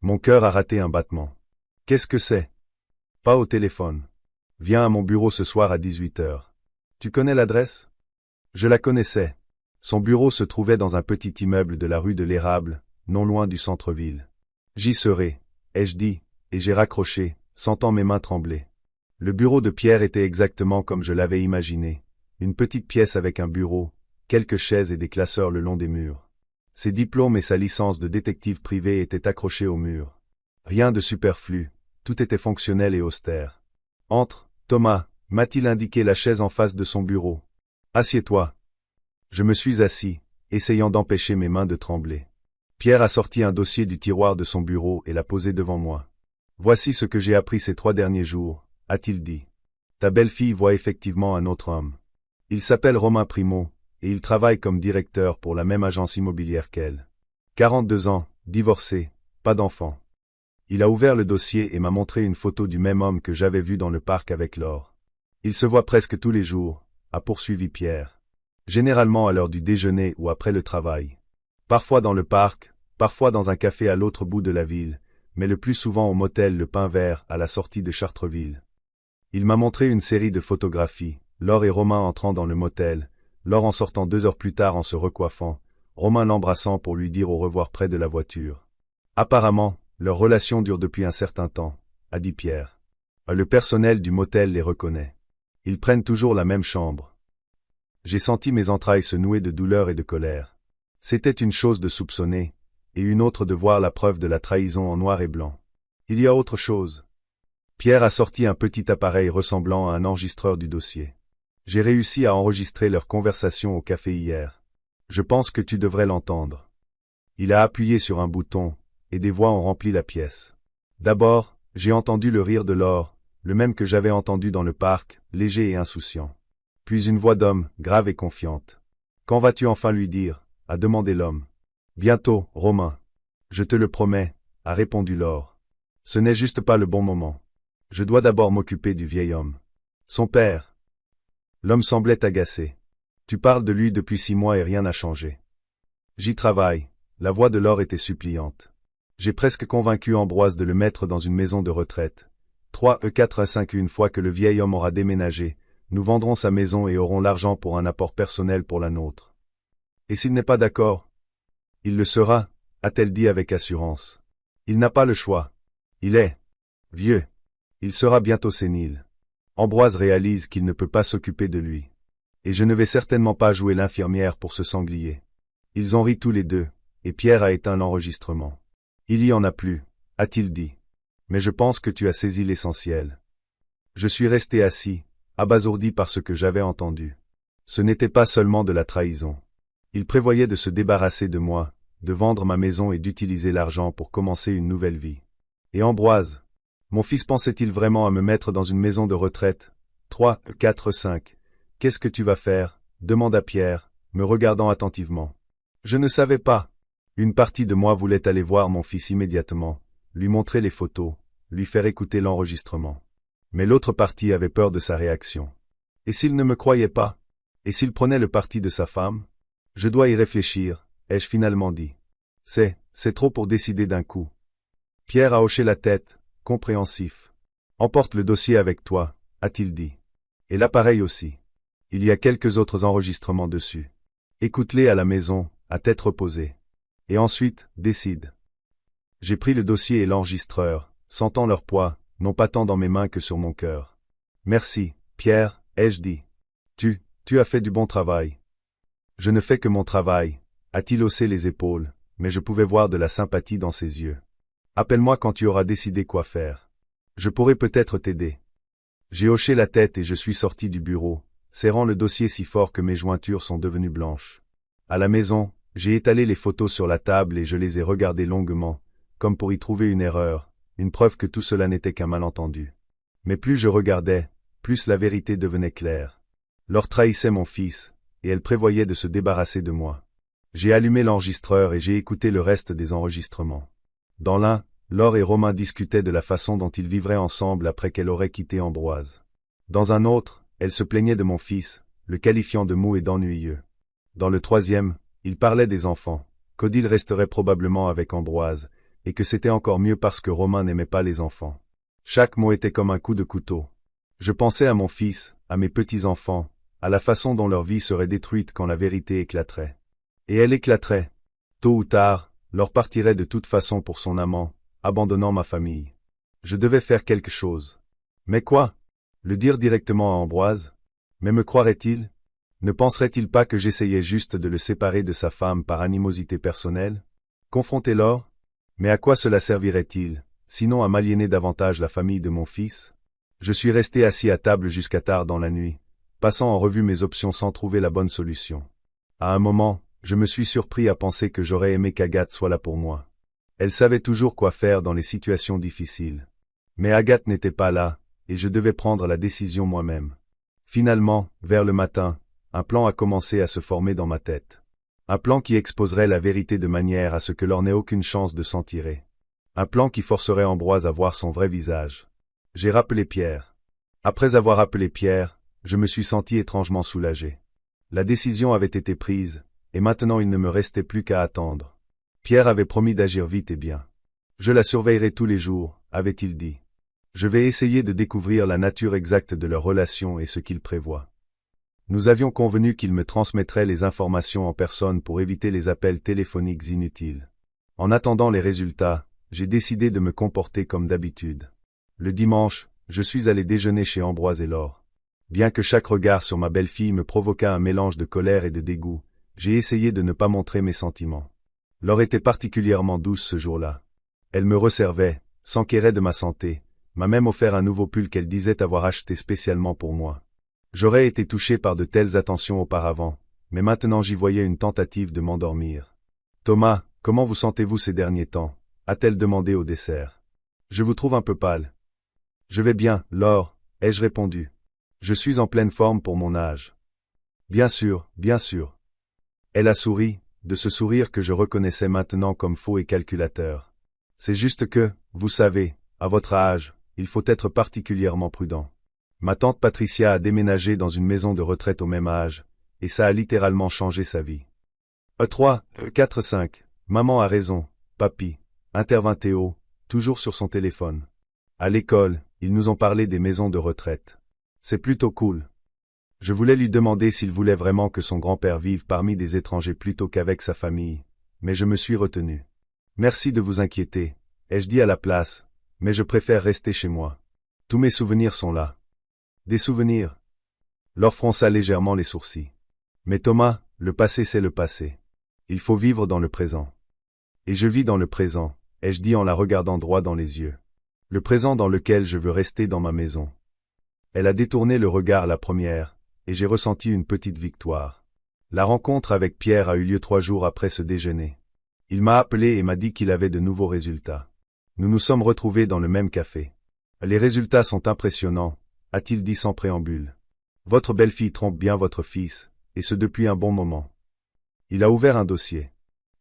Mon cœur a raté un battement. Qu'est-ce que c'est? Pas au téléphone. Viens à mon bureau ce soir à 18 heures. Tu connais l'adresse? Je la connaissais. Son bureau se trouvait dans un petit immeuble de la rue de l'Érable, non loin du centre-ville. J'y serai, ai-je dit, et j'ai raccroché, sentant mes mains trembler. Le bureau de Pierre était exactement comme je l'avais imaginé. Une petite pièce avec un bureau, quelques chaises et des classeurs le long des murs. Ses diplômes et sa licence de détective privé étaient accrochés au mur. Rien de superflu, tout était fonctionnel et austère. Entre, Thomas, m'a-t-il indiqué la chaise en face de son bureau. Assieds-toi. Je me suis assis, essayant d'empêcher mes mains de trembler. Pierre a sorti un dossier du tiroir de son bureau et l'a posé devant moi. Voici ce que j'ai appris ces 3 derniers jours, a-t-il dit. Ta belle-fille voit effectivement un autre homme. Il s'appelle Romain Primo, et il travaille comme directeur pour la même agence immobilière qu'elle. 42 ans, divorcé, pas d'enfant. Il a ouvert le dossier et m'a montré une photo du même homme que j'avais vu dans le parc avec Laure. Il se voit presque tous les jours, a poursuivi Pierre. Généralement à l'heure du déjeuner ou après le travail. Parfois dans le parc, parfois dans un café à l'autre bout de la ville, mais le plus souvent au motel Le Pin Vert à la sortie de Chartreville. Il m'a montré une série de photographies, Laure et Romain entrant dans le motel, Laure en sortant 2 heures plus tard en se recoiffant, Romain l'embrassant pour lui dire au revoir près de la voiture. Apparemment, leur relation dure depuis un certain temps, a dit Pierre. Le personnel du motel les reconnaît. Ils prennent toujours la même chambre. J'ai senti mes entrailles se nouer de douleur et de colère. C'était une chose de soupçonner, et une autre de voir la preuve de la trahison en noir et blanc. Il y a autre chose. Pierre a sorti un petit appareil ressemblant à un enregistreur du dossier. J'ai réussi à enregistrer leur conversation au café hier. Je pense que tu devrais l'entendre. Il a appuyé sur un bouton, et des voix ont rempli la pièce. D'abord, j'ai entendu le rire de Laure, le même que j'avais entendu dans le parc, léger et insouciant. Puis une voix d'homme, grave et confiante. Quand vas-tu enfin lui dire, a demandé l'homme. Bientôt, Romain. Je te le promets, a répondu Laure. Ce n'est juste pas le bon moment. Je dois d'abord m'occuper du vieil homme. Son père. L'homme semblait agacé. Tu parles de lui depuis 6 mois et rien n'a changé. J'y travaille. La voix de Laure était suppliante. J'ai presque convaincu Ambroise de le mettre dans une maison de retraite. 3 4 5 Une fois que le vieil homme aura déménagé, nous vendrons sa maison et aurons l'argent pour un apport personnel pour la nôtre. Et s'il n'est pas d'accord? Il le sera, a-t-elle dit avec assurance. Il n'a pas le choix. Il est vieux. Il sera bientôt sénile. Ambroise réalise qu'il ne peut pas s'occuper de lui. Et je ne vais certainement pas jouer l'infirmière pour ce sanglier. Ils ont ri tous les deux, et Pierre a éteint l'enregistrement. Il y en a plus, a-t-il dit. Mais je pense que tu as saisi l'essentiel. Je suis resté assis, abasourdi par ce que j'avais entendu. Ce n'était pas seulement de la trahison. Il prévoyait de se débarrasser de moi, de vendre ma maison et d'utiliser l'argent pour commencer une nouvelle vie. Et Ambroise, mon fils pensait-il vraiment à me mettre dans une maison de retraite? 3 4 5 Qu'est-ce que tu vas faire? Demanda Pierre, me regardant attentivement. Je ne savais pas. Une partie de moi voulait aller voir mon fils immédiatement, lui montrer les photos, lui faire écouter l'enregistrement. Mais l'autre partie avait peur de sa réaction. Et s'il ne me croyait pas? Et s'il prenait le parti de sa femme? Je dois y réfléchir, ai-je finalement dit. C'est trop pour décider d'un coup. Pierre a hoché la tête, compréhensif. Emporte le dossier avec toi, a-t-il dit. Et l'appareil aussi. Il y a quelques autres enregistrements dessus. Écoute-les à la maison, à tête reposée. Et ensuite, décide. J'ai pris le dossier et l'enregistreur, sentant leur poids, non pas tant dans mes mains que sur mon cœur. Merci, Pierre, ai-je dit. Tu as fait du bon travail. Je ne fais que mon travail, a-t-il haussé les épaules, mais je pouvais voir de la sympathie dans ses yeux. Appelle-moi quand tu auras décidé quoi faire. Je pourrai peut-être t'aider. J'ai hoché la tête et je suis sorti du bureau, serrant le dossier si fort que mes jointures sont devenues blanches. À la maison, j'ai étalé les photos sur la table et je les ai regardées longuement, comme pour y trouver une erreur, une preuve que tout cela n'était qu'un malentendu. Mais plus je regardais, plus la vérité devenait claire. Laure trahissait mon fils, et elle prévoyait de se débarrasser de moi. J'ai allumé l'enregistreur et j'ai écouté le reste des enregistrements. Dans l'un, Laure et Romain discutaient de la façon dont ils vivraient ensemble après qu'elle aurait quitté Ambroise. Dans un autre, elle se plaignait de mon fils, le qualifiant de mou et d'ennuyeux. Dans le troisième, il parlait des enfants, qu'Odile resterait probablement avec Ambroise, et que c'était encore mieux parce que Romain n'aimait pas les enfants. Chaque mot était comme un coup de couteau. Je pensais à mon fils, à mes petits-enfants, à la façon dont leur vie serait détruite quand la vérité éclaterait. Et elle éclaterait. Tôt ou tard, Laure partirait de toute façon pour son amant, abandonnant ma famille. Je devais faire quelque chose. Mais quoi? Le dire directement à Ambroise? Mais me croirait-il? Ne penserait-il pas que j'essayais juste de le séparer de sa femme par animosité personnelle? Confronter Laure? Mais à quoi cela servirait-il, sinon à m'aliéner davantage la famille de mon fils? Je suis resté assis à table jusqu'à tard dans la nuit, passant en revue mes options sans trouver la bonne solution. À un moment, je me suis surpris à penser que j'aurais aimé qu'Agathe soit là pour moi. Elle savait toujours quoi faire dans les situations difficiles. Mais Agathe n'était pas là, et je devais prendre la décision moi-même. Finalement, vers le matin, un plan a commencé à se former dans ma tête. Un plan qui exposerait la vérité de manière à ce que Laure n'ait aucune chance de s'en tirer. Un plan qui forcerait Ambroise à voir son vrai visage. J'ai rappelé Pierre. Après avoir appelé Pierre, je me suis senti étrangement soulagé. La décision avait été prise, et maintenant il ne me restait plus qu'à attendre. Pierre avait promis d'agir vite et bien. Je la surveillerai tous les jours, avait-il dit. Je vais essayer de découvrir la nature exacte de leur relation et ce qu'il prévoit. Nous avions convenu qu'il me transmettrait les informations en personne pour éviter les appels téléphoniques inutiles. En attendant les résultats, j'ai décidé de me comporter comme d'habitude. Le dimanche, je suis allé déjeuner chez Ambroise et Laure. Bien que chaque regard sur ma belle-fille me provoquât un mélange de colère et de dégoût, j'ai essayé de ne pas montrer mes sentiments. Laure était particulièrement douce ce jour-là. Elle me resservait, s'enquérait de ma santé, m'a même offert un nouveau pull qu'elle disait avoir acheté spécialement pour moi. J'aurais été touché par de telles attentions auparavant, mais maintenant j'y voyais une tentative de m'endormir. « Thomas, comment vous sentez-vous ces derniers temps » a-t-elle demandé au dessert. « Je vous trouve un peu pâle. »« Je vais bien, Laure, » ai-je répondu. « Je suis en pleine forme pour mon âge. »« Bien sûr, bien sûr. » Elle a souri, de ce sourire que je reconnaissais maintenant comme faux et calculateur. « C'est juste que, vous savez, à votre âge, il faut être particulièrement prudent. Ma tante Patricia a déménagé dans une maison de retraite au même âge, et ça a littéralement changé sa vie. »« 3, 4, 5. Maman a raison, papy. » Intervint Théo, toujours sur son téléphone. À l'école, ils nous ont parlé des maisons de retraite. C'est plutôt cool. Je voulais lui demander s'il voulait vraiment que son grand-père vive parmi des étrangers plutôt qu'avec sa famille, mais je me suis retenu. Merci de vous inquiéter, ai-je dit à la place, mais je préfère rester chez moi. Tous mes souvenirs sont là. Des souvenirs? Laure fronça légèrement les sourcils. Mais Thomas, le passé c'est le passé. Il faut vivre dans le présent. Et je vis dans le présent, ai-je dit en la regardant droit dans les yeux. Le présent dans lequel je veux rester dans ma maison. Elle a détourné le regard la première, et j'ai ressenti une petite victoire. La rencontre avec Pierre a eu lieu 3 jours après ce déjeuner. Il m'a appelé et m'a dit qu'il avait de nouveaux résultats. Nous nous sommes retrouvés dans le même café. Les résultats sont impressionnants, a-t-il dit sans préambule. Votre belle-fille trompe bien votre fils, et ce depuis un bon moment. Il a ouvert un dossier.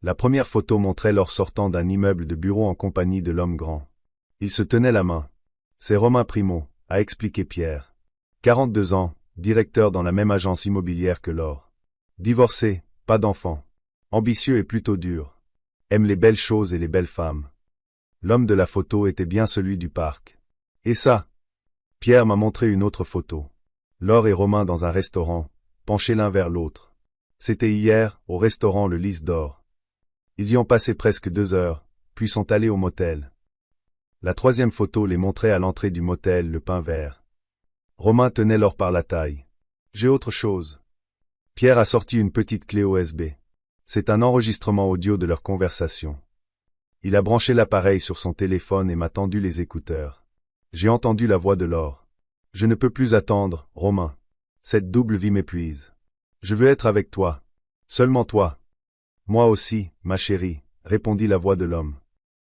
La première photo montrait Laure sortant d'un immeuble de bureau en compagnie de l'homme grand. Il se tenait la main. C'est Romain Primo, a expliqué Pierre. 42 ans, directeur dans la même agence immobilière que Laure. Divorcé, pas d'enfant. Ambitieux et plutôt dur. Aime les belles choses et les belles femmes. L'homme de la photo était bien celui du parc. Et ça? Pierre m'a montré une autre photo. Laure et Romain dans un restaurant, penchés l'un vers l'autre. C'était hier, au restaurant Le Lys d'Or. Ils y ont passé presque 2 heures, puis sont allés au motel. La 3e photo les montrait à l'entrée du motel Le Pin Vert. Romain tenait Laure par la taille. J'ai autre chose. Pierre a sorti une petite clé USB. C'est un enregistrement audio de leur conversation. Il a branché l'appareil sur son téléphone et m'a tendu les écouteurs. J'ai entendu la voix de Laure. Je ne peux plus attendre, Romain. Cette double vie m'épuise. Je veux être avec toi. Seulement toi. Moi aussi, ma chérie, répondit la voix de l'homme.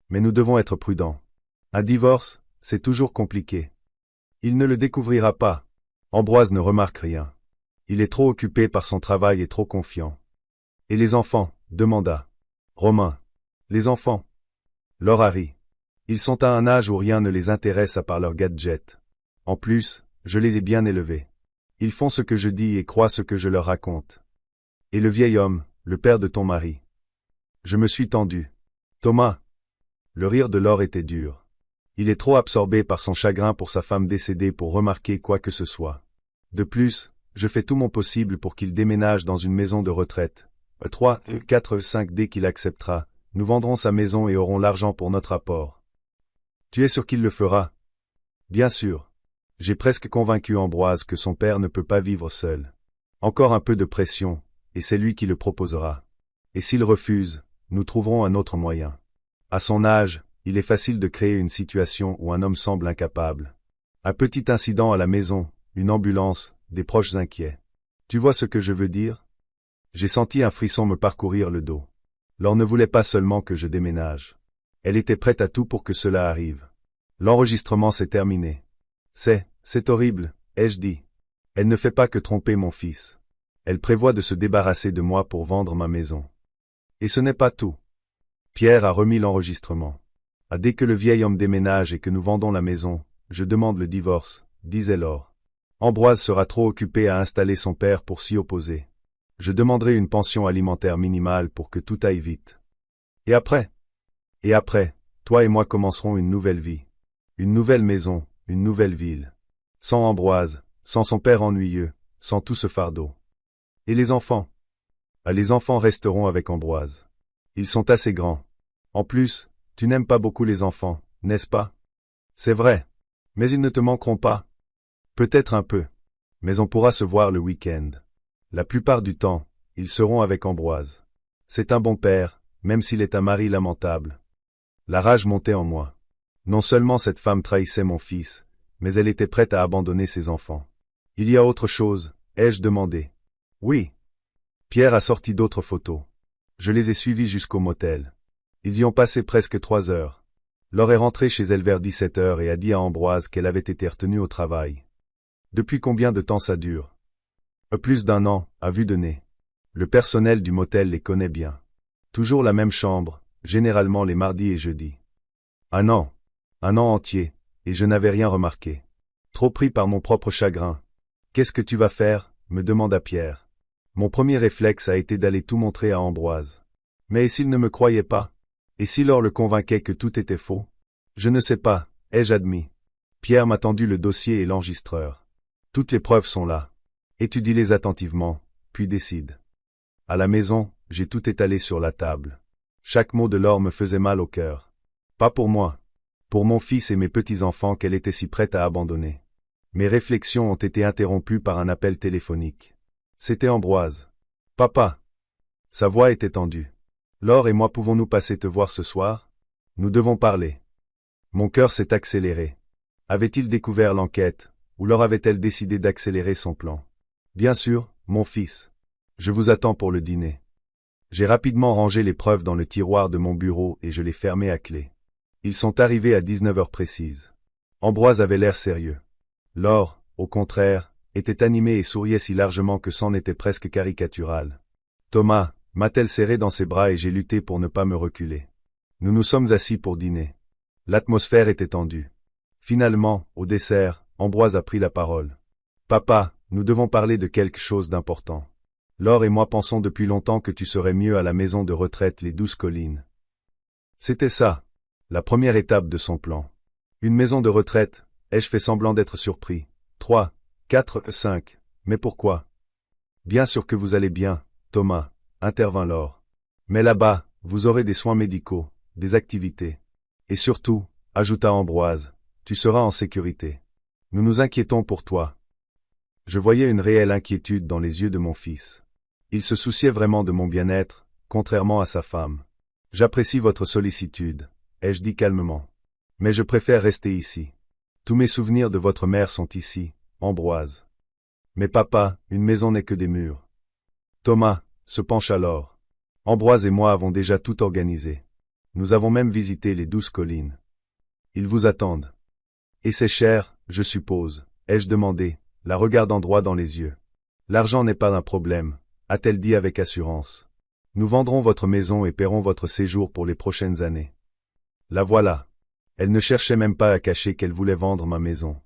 Mais nous devons être prudents. Un divorce, c'est toujours compliqué. Il ne le découvrira pas. Ambroise ne remarque rien. Il est trop occupé par son travail et trop confiant. Et les enfants, demanda Romain. Les enfants? Laure a ri. Ils sont à un âge où rien ne les intéresse à part leurs gadgets. En plus, je les ai bien élevés. Ils font ce que je dis et croient ce que je leur raconte. Et le vieil homme, le père de ton mari. Je me suis tendu. Thomas. Le rire de Laure était dur. Il est trop absorbé par son chagrin pour sa femme décédée pour remarquer quoi que ce soit. De plus, je fais tout mon possible pour qu'il déménage dans une maison de retraite. 3, 4, 5 dès qu'il acceptera, nous vendrons sa maison et aurons l'argent pour notre apport. Tu es sûr qu'il le fera? Bien sûr. J'ai presque convaincu Ambroise que son père ne peut pas vivre seul. Encore un peu de pression, et c'est lui qui le proposera. Et s'il refuse, nous trouverons un autre moyen. À son âge, il est facile de créer une situation où un homme semble incapable. Un petit incident à la maison, une ambulance, des proches inquiets. Tu vois ce que je veux dire? J'ai senti un frisson me parcourir le dos. Laure ne voulait pas seulement que je déménage. Elle était prête à tout pour que cela arrive. L'enregistrement s'est terminé. C'est horrible, ai-je dit. Elle ne fait pas que tromper mon fils. Elle prévoit de se débarrasser de moi pour vendre ma maison. Et ce n'est pas tout. Pierre a remis l'enregistrement. Dès que le vieil homme déménage et que nous vendons la maison, je demande le divorce, disait Laure. Ambroise sera trop occupé à installer son père pour s'y opposer. Je demanderai une pension alimentaire minimale pour que tout aille vite. Et après, toi et moi commencerons une nouvelle vie. Une nouvelle maison, une nouvelle ville. Sans Ambroise, sans son père ennuyeux, sans tout ce fardeau. Et les enfants? Les enfants resteront avec Ambroise. Ils sont assez grands. En plus, tu n'aimes pas beaucoup les enfants, n'est-ce pas? C'est vrai. Mais ils ne te manqueront pas. Peut-être un peu. Mais on pourra se voir le week-end. La plupart du temps, ils seront avec Ambroise. C'est un bon père, même s'il est un mari lamentable. La rage montait en moi. Non seulement cette femme trahissait mon fils, mais elle était prête à abandonner ses enfants. Il y a autre chose, ai-je demandé. Oui. Pierre a sorti d'autres photos. Je les ai suivis jusqu'au motel. Ils y ont passé presque 3 heures. Laure est rentrée chez elle vers 17 heures et a dit à Ambroise qu'elle avait été retenue au travail. Depuis combien de temps ça dure? Plus d'1 an, à vue de nez. Le personnel du motel les connaît bien. Toujours la même chambre, généralement les mardis et jeudis. 1 an. 1 an entier, et je n'avais rien remarqué. Trop pris par mon propre chagrin. Qu'est-ce que tu vas faire? Me demanda Pierre. Mon premier réflexe a été d'aller tout montrer à Ambroise. Mais et s'il ne me croyait pas? Et si Laure le convainquait que tout était faux? Je ne sais pas, ai-je admis. Pierre m'a tendu le dossier et l'enregistreur. Toutes les preuves sont là. Étudie-les attentivement, puis décide. À la maison, j'ai tout étalé sur la table. Chaque mot de Laure me faisait mal au cœur. Pas pour moi. Pour mon fils et mes petits-enfants qu'elle était si prête à abandonner. Mes réflexions ont été interrompues par un appel téléphonique. C'était Ambroise. Papa. Sa voix était tendue. Laure et moi pouvons-nous passer te voir ce soir? Nous devons parler. Mon cœur s'est accéléré. Avait-il découvert l'enquête, ou Laure avait-elle décidé d'accélérer son plan? Bien sûr, mon fils. Je vous attends pour le dîner. J'ai rapidement rangé les preuves dans le tiroir de mon bureau et je les fermais à clé. Ils sont arrivés à 19 heures précises. Ambroise avait l'air sérieux. Laure, au contraire, était animée et souriait si largement que c'en était presque caricatural. Thomas, m'a-t-elle serré dans ses bras et j'ai lutté pour ne pas me reculer. Nous nous sommes assis pour dîner. L'atmosphère était tendue. Finalement, au dessert, Ambroise a pris la parole. Papa, nous devons parler de quelque chose d'important. Laure et moi pensons depuis longtemps que tu serais mieux à la maison de retraite les 12 collines. C'était ça, la première étape de son plan. Une maison de retraite, ai-je fait semblant d'être surpris. 3, 4, 5. Mais pourquoi? Bien sûr que vous allez bien, Thomas, intervint Laure. Mais là-bas, vous aurez des soins médicaux, des activités. Et surtout, ajouta Ambroise, tu seras en sécurité. Nous nous inquiétons pour toi. Je voyais une réelle inquiétude dans les yeux de mon fils. Il se souciait vraiment de mon bien-être, contrairement à sa femme. J'apprécie votre sollicitude, ai-je dit calmement. Mais je préfère rester ici. Tous mes souvenirs de votre mère sont ici, Ambroise. Mais papa, une maison n'est que des murs. Thomas, se penche alors. Ambroise et moi avons déjà tout organisé. Nous avons même visité les 12 collines. Ils vous attendent. Et c'est cher, je suppose, ai-je demandé, la regardant droit dans les yeux. L'argent n'est pas un problème, a-t-elle dit avec assurance. Nous vendrons votre maison et paierons votre séjour pour les prochaines années. La voilà. Elle ne cherchait même pas à cacher qu'elle voulait vendre ma maison.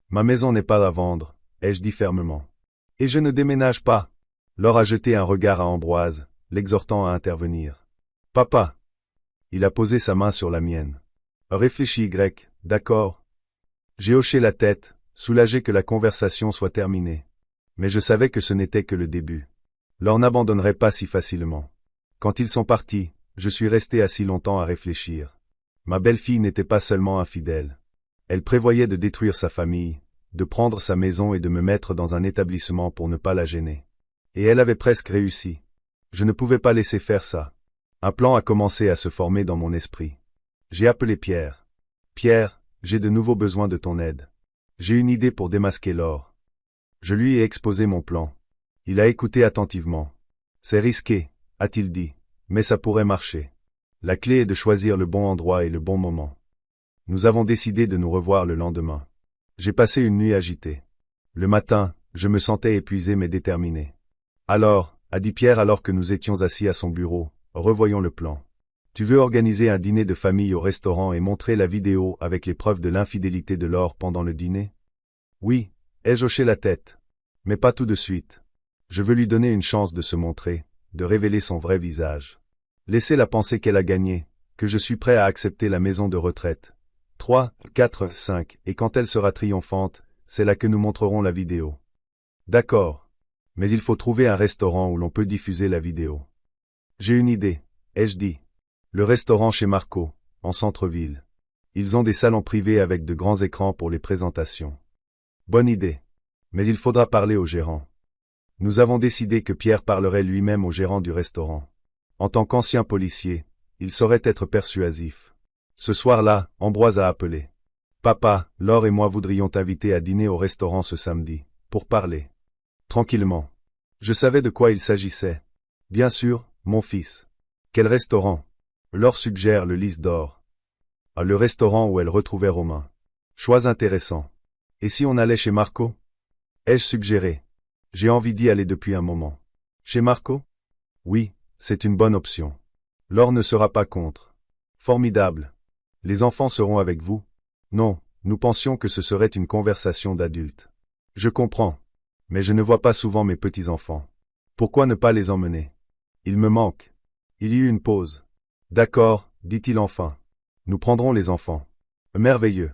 Ma maison n'est pas à vendre, ai-je dit fermement. Et je ne déménage pas. Laure a jeté un regard à Ambroise, l'exhortant à intervenir. Papa. Il a posé sa main sur la mienne. Réfléchis, grec, d'accord. J'ai hoché la tête, soulagé que la conversation soit terminée. Mais je savais que ce n'était que le début. Laure n'abandonnerait pas si facilement. Quand ils sont partis, je suis resté assis longtemps à réfléchir. Ma belle-fille n'était pas seulement infidèle. Elle prévoyait de détruire sa famille, de prendre sa maison et de me mettre dans un établissement pour ne pas la gêner. Et elle avait presque réussi. Je ne pouvais pas laisser faire ça. Un plan a commencé à se former dans mon esprit. J'ai appelé Pierre. Pierre, j'ai de nouveau besoin de ton aide. J'ai une idée pour démasquer Laure. Je lui ai exposé mon plan. Il a écouté attentivement. C'est risqué, a-t-il dit, mais ça pourrait marcher. La clé est de choisir le bon endroit et le bon moment. Nous avons décidé de nous revoir le lendemain. J'ai passé une nuit agitée. Le matin, je me sentais épuisé mais déterminé. Alors, a dit Pierre alors que nous étions assis à son bureau, revoyons le plan. Tu veux organiser un dîner de famille au restaurant et montrer la vidéo avec les preuves de l'infidélité de Laure pendant le dîner? Oui, ai-je hoché la tête. Mais pas tout de suite. Je veux lui donner une chance de se montrer, de révéler son vrai visage. Laissez-la penser qu'elle a gagné, que je suis prêt à accepter la maison de retraite. 3, 4, 5, et quand elle sera triomphante, c'est là que nous montrerons la vidéo. D'accord. Mais il faut trouver un restaurant où l'on peut diffuser la vidéo. J'ai une idée, ai-je dit. Le restaurant chez Marco, en centre-ville. Ils ont des salons privés avec de grands écrans pour les présentations. Bonne idée. Mais il faudra parler au gérant. Nous avons décidé que Pierre parlerait lui-même au gérant du restaurant. En tant qu'ancien policier, il saurait être persuasif. Ce soir-là, Ambroise a appelé. Papa, Laure et moi voudrions t'inviter à dîner au restaurant ce samedi, pour parler. Tranquillement. Je savais de quoi il s'agissait. Bien sûr, mon fils. Quel restaurant? Laure suggère le Lys d'Or. Ah, le restaurant où elle retrouvait Romain. Choix intéressant. Et si on allait chez Marco? Ai-je suggéré? J'ai envie d'y aller depuis un moment. Chez Marco? Oui, c'est une bonne option. Laure ne sera pas contre. Formidable. Les enfants seront avec vous? Non, nous pensions que ce serait une conversation d'adultes. Je comprends. Mais je ne vois pas souvent mes petits-enfants. Pourquoi ne pas les emmener? Ils me manquent. Il y eut une pause. D'accord, dit-il enfin. Nous prendrons les enfants. Merveilleux.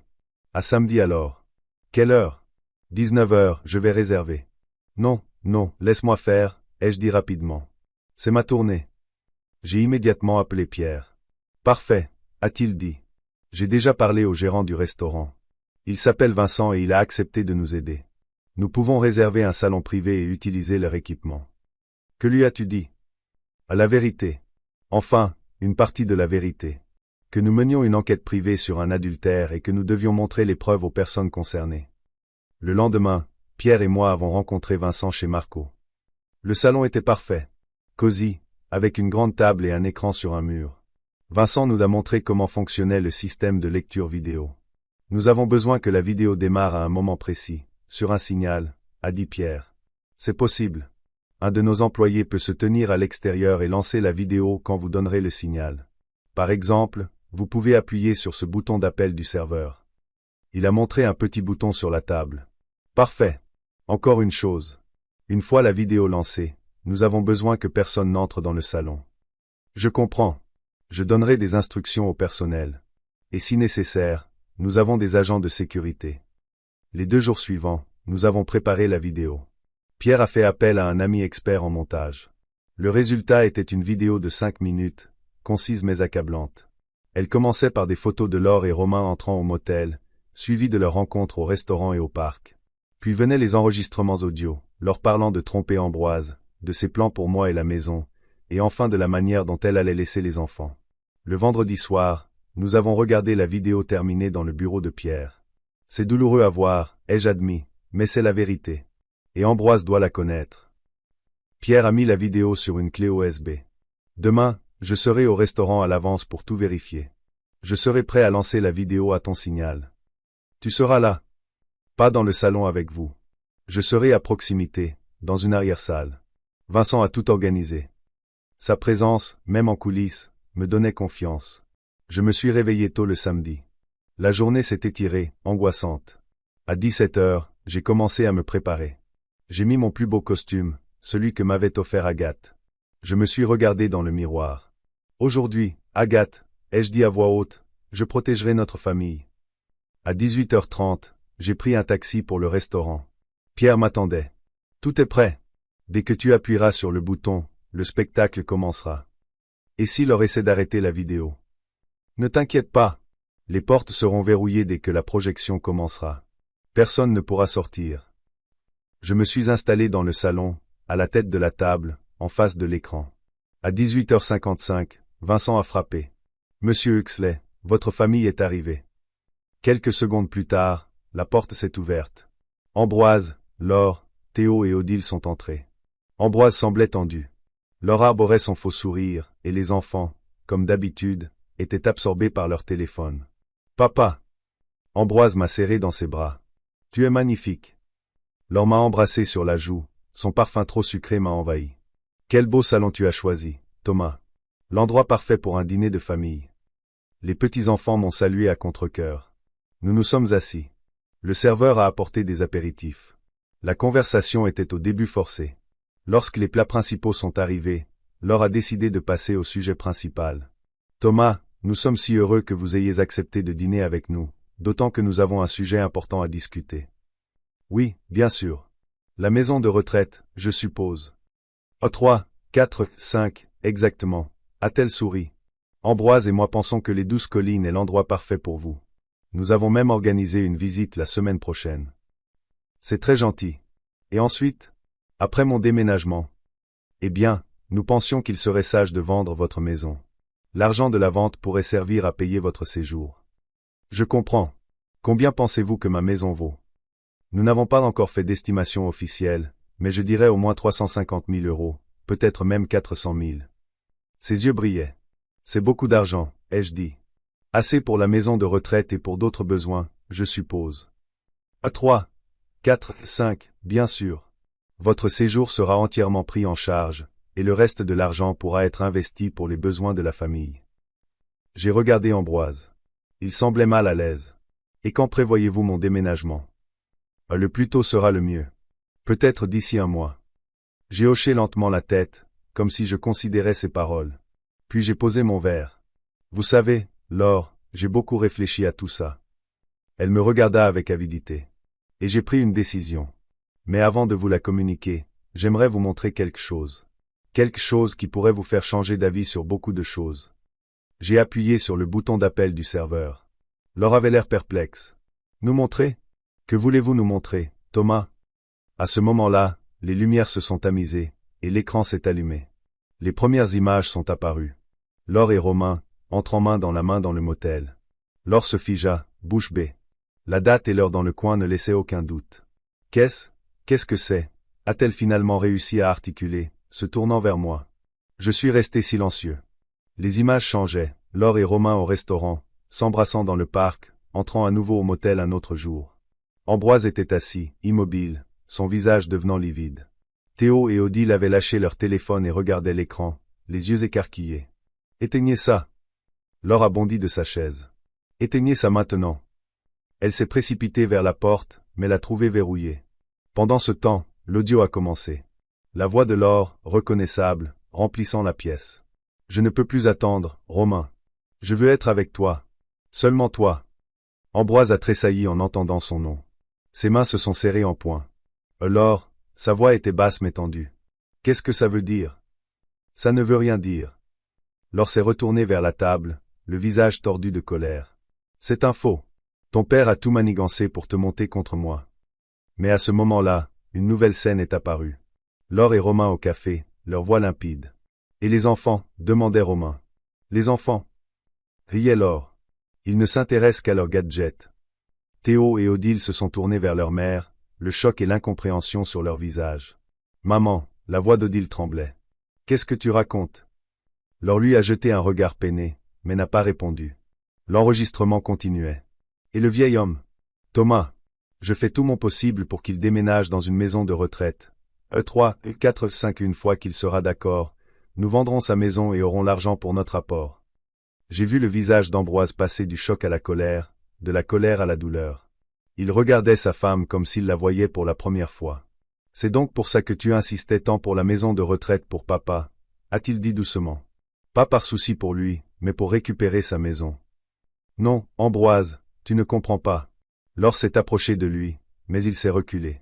À samedi alors. Quelle heure? 19 heures, je vais réserver. Non, non, laisse-moi faire, ai-je dit rapidement. C'est ma tournée. J'ai immédiatement appelé Pierre. Parfait, a-t-il dit. J'ai déjà parlé au gérant du restaurant. Il s'appelle Vincent et il a accepté de nous aider. Nous pouvons réserver un salon privé et utiliser leur équipement. Que lui as-tu dit? À la vérité. Enfin, une partie de la vérité. Que nous menions une enquête privée sur un adultère et que nous devions montrer les preuves aux personnes concernées. Le lendemain, Pierre et moi avons rencontré Vincent chez Marco. Le salon était parfait. Cosy, avec une grande table et un écran sur un mur. Vincent nous a montré comment fonctionnait le système de lecture vidéo. Nous avons besoin que la vidéo démarre à un moment précis, sur un signal, a dit Pierre. C'est possible. Un de nos employés peut se tenir à l'extérieur et lancer la vidéo quand vous donnerez le signal. Par exemple, vous pouvez appuyer sur ce bouton d'appel du serveur. Il a montré un petit bouton sur la table. Parfait. Encore une chose. Une fois la vidéo lancée, nous avons besoin que personne n'entre dans le salon. Je comprends. Je donnerai des instructions au personnel. Et si nécessaire, nous avons des agents de sécurité. Les 2 jours suivants, nous avons préparé la vidéo. Pierre a fait appel à un ami expert en montage. Le résultat était une vidéo de 5 minutes, concise mais accablante. Elle commençait par des photos de Laure et Romain entrant au motel, suivies de leur rencontre au restaurant et au parc. Puis venaient les enregistrements audio, leur parlant de tromper Ambroise, de ses plans pour moi et la maison, et enfin de la manière dont elle allait laisser les enfants. Le vendredi soir, nous avons regardé la vidéo terminée dans le bureau de Pierre. C'est douloureux à voir, ai-je admis, mais c'est la vérité. Et Ambroise doit la connaître. Pierre a mis la vidéo sur une clé USB. Demain, je serai au restaurant à l'avance pour tout vérifier. Je serai prêt à lancer la vidéo à ton signal. Tu seras là. Pas dans le salon avec vous. Je serai à proximité, dans une arrière-salle. Vincent a tout organisé. Sa présence, même en coulisses, me donnait confiance. Je me suis réveillé tôt le samedi. La journée s'est étirée, angoissante. À 17 heures, j'ai commencé à me préparer. J'ai mis mon plus beau costume, celui que m'avait offert Agathe. Je me suis regardé dans le miroir. Aujourd'hui, Agathe, ai-je dit à voix haute, je protégerai notre famille. À 18h30, j'ai pris un taxi pour le restaurant. Pierre m'attendait. Tout est prêt. Dès que tu appuieras sur le bouton, le spectacle commencera. Et si Laure essaie d'arrêter la vidéo? Ne t'inquiète pas. Les portes seront verrouillées dès que la projection commencera. Personne ne pourra sortir. Je me suis installé dans le salon, à la tête de la table, en face de l'écran. À 18h55, Vincent a frappé. Monsieur Huxley, votre famille est arrivée. Quelques secondes plus tard, la porte s'est ouverte. Ambroise, Laure, Théo et Odile sont entrés. Ambroise semblait tendu. Laure arborait son faux sourire, et les enfants, comme d'habitude, étaient absorbés par leur téléphone. « Papa !» Ambroise m'a serré dans ses bras. « Tu es magnifique. » Laure m'a embrassé sur la joue, son parfum trop sucré m'a envahi. « Quel beau salon tu as choisi, Thomas. L'endroit parfait pour un dîner de famille. » Les petits-enfants m'ont salué à contre-cœur. Nous nous sommes assis. Le serveur a apporté des apéritifs. La conversation était au début forcée. Lorsque les plats principaux sont arrivés, Laure a décidé de passer au sujet principal. « Thomas, nous sommes si heureux que vous ayez accepté de dîner avec nous, d'autant que nous avons un sujet important à discuter. »« Oui, bien sûr. La maison de retraite, je suppose. »« Oh 3, 4, 5, exactement. » A-t-elle souri. « Ambroise et moi pensons que les Douze Collines est l'endroit parfait pour vous. Nous avons même organisé une visite la semaine prochaine. » C'est très gentil. Et ensuite, après mon déménagement, eh bien, nous pensions qu'il serait sage de vendre votre maison. L'argent de la vente pourrait servir à payer votre séjour. Je comprends. Combien pensez-vous que ma maison vaut? Nous n'avons pas encore fait d'estimation officielle, mais je dirais au moins 350 000 €, peut-être même 400 000. Ses yeux brillaient. C'est beaucoup d'argent, ai-je dit. Assez pour la maison de retraite et pour d'autres besoins, je suppose. À 3, 4, 5, bien sûr. Votre séjour sera entièrement pris en charge, et le reste de l'argent pourra être investi pour les besoins de la famille. J'ai regardé Ambroise. Il semblait mal à l'aise. Et quand prévoyez-vous mon déménagement? Le plus tôt sera le mieux. Peut-être d'ici un mois. J'ai hoché lentement la tête, comme si je considérais ses paroles. Puis j'ai posé mon verre. Vous savez, Laure, j'ai beaucoup réfléchi à tout ça. Elle me regarda avec avidité. Et j'ai pris une décision. Mais avant de vous la communiquer, j'aimerais vous montrer quelque chose. Quelque chose qui pourrait vous faire changer d'avis sur beaucoup de choses. J'ai appuyé sur le bouton d'appel du serveur. Laure avait l'air perplexe. Nous montrer? Que voulez-vous nous montrer, Thomas? À ce moment-là, les lumières se sont tamisées, et l'écran s'est allumé. Les premières images sont apparues. Laure et Romain, entrent main dans le motel. Laure se figea, bouche bée. La date et l'heure dans le coin ne laissaient aucun doute. Qu'est-ce que c'est? A-t-elle finalement réussi à articuler, se tournant vers moi? Je suis resté silencieux. Les images changeaient, Laure et Romain au restaurant, s'embrassant dans le parc, entrant à nouveau au motel un autre jour. Ambroise était assis, immobile, son visage devenant livide. Théo et Odile avaient lâché leur téléphone et regardaient l'écran, les yeux écarquillés. « Éteignez ça !» Laure a bondi de sa chaise. « Éteignez ça maintenant !» Elle s'est précipitée vers la porte, mais l'a trouvée verrouillée. Pendant ce temps, l'audio a commencé. La voix de Laure, reconnaissable, remplissant la pièce. « Je ne peux plus attendre, Romain. Je veux être avec toi. Seulement toi. » Ambroise a tressailli en entendant son nom. Ses mains se sont serrées en poing. Laure, sa voix était basse mais tendue. « Qu'est-ce que ça veut dire? » « Ça ne veut rien dire. » Laure s'est retournée vers la table, le visage tordu de colère. « C'est un faux. Ton père a tout manigancé pour te monter contre moi. » Mais à ce moment-là, une nouvelle scène est apparue. Laure et Romain au café, leurs voix limpides. « Et les enfants ?» demandait Romain. « Les enfants ?» riait Laure. « Ils ne s'intéressent qu'à leurs gadgets. » Théo et Odile se sont tournés vers leur mère, le choc et l'incompréhension sur leur visage. « Maman !» La voix d'Odile tremblait. « Qu'est-ce que tu racontes ?» Laure lui a jeté un regard peiné, mais n'a pas répondu. L'enregistrement continuait. « Et le vieil homme? Thomas. Je fais tout mon possible pour qu'il déménage dans une maison de retraite. 3, 4, 5 une fois qu'il sera d'accord, nous vendrons sa maison et aurons l'argent pour notre apport. » J'ai vu le visage d'Ambroise passer du choc à la colère, de la colère à la douleur. Il regardait sa femme comme s'il la voyait pour la première fois. « C'est donc pour ça que tu insistais tant pour la maison de retraite pour papa, » a-t-il dit doucement. Pas par souci pour lui, mais pour récupérer sa maison. « Non, Ambroise, tu ne comprends pas. » Laure s'est approchée de lui, mais il s'est reculé.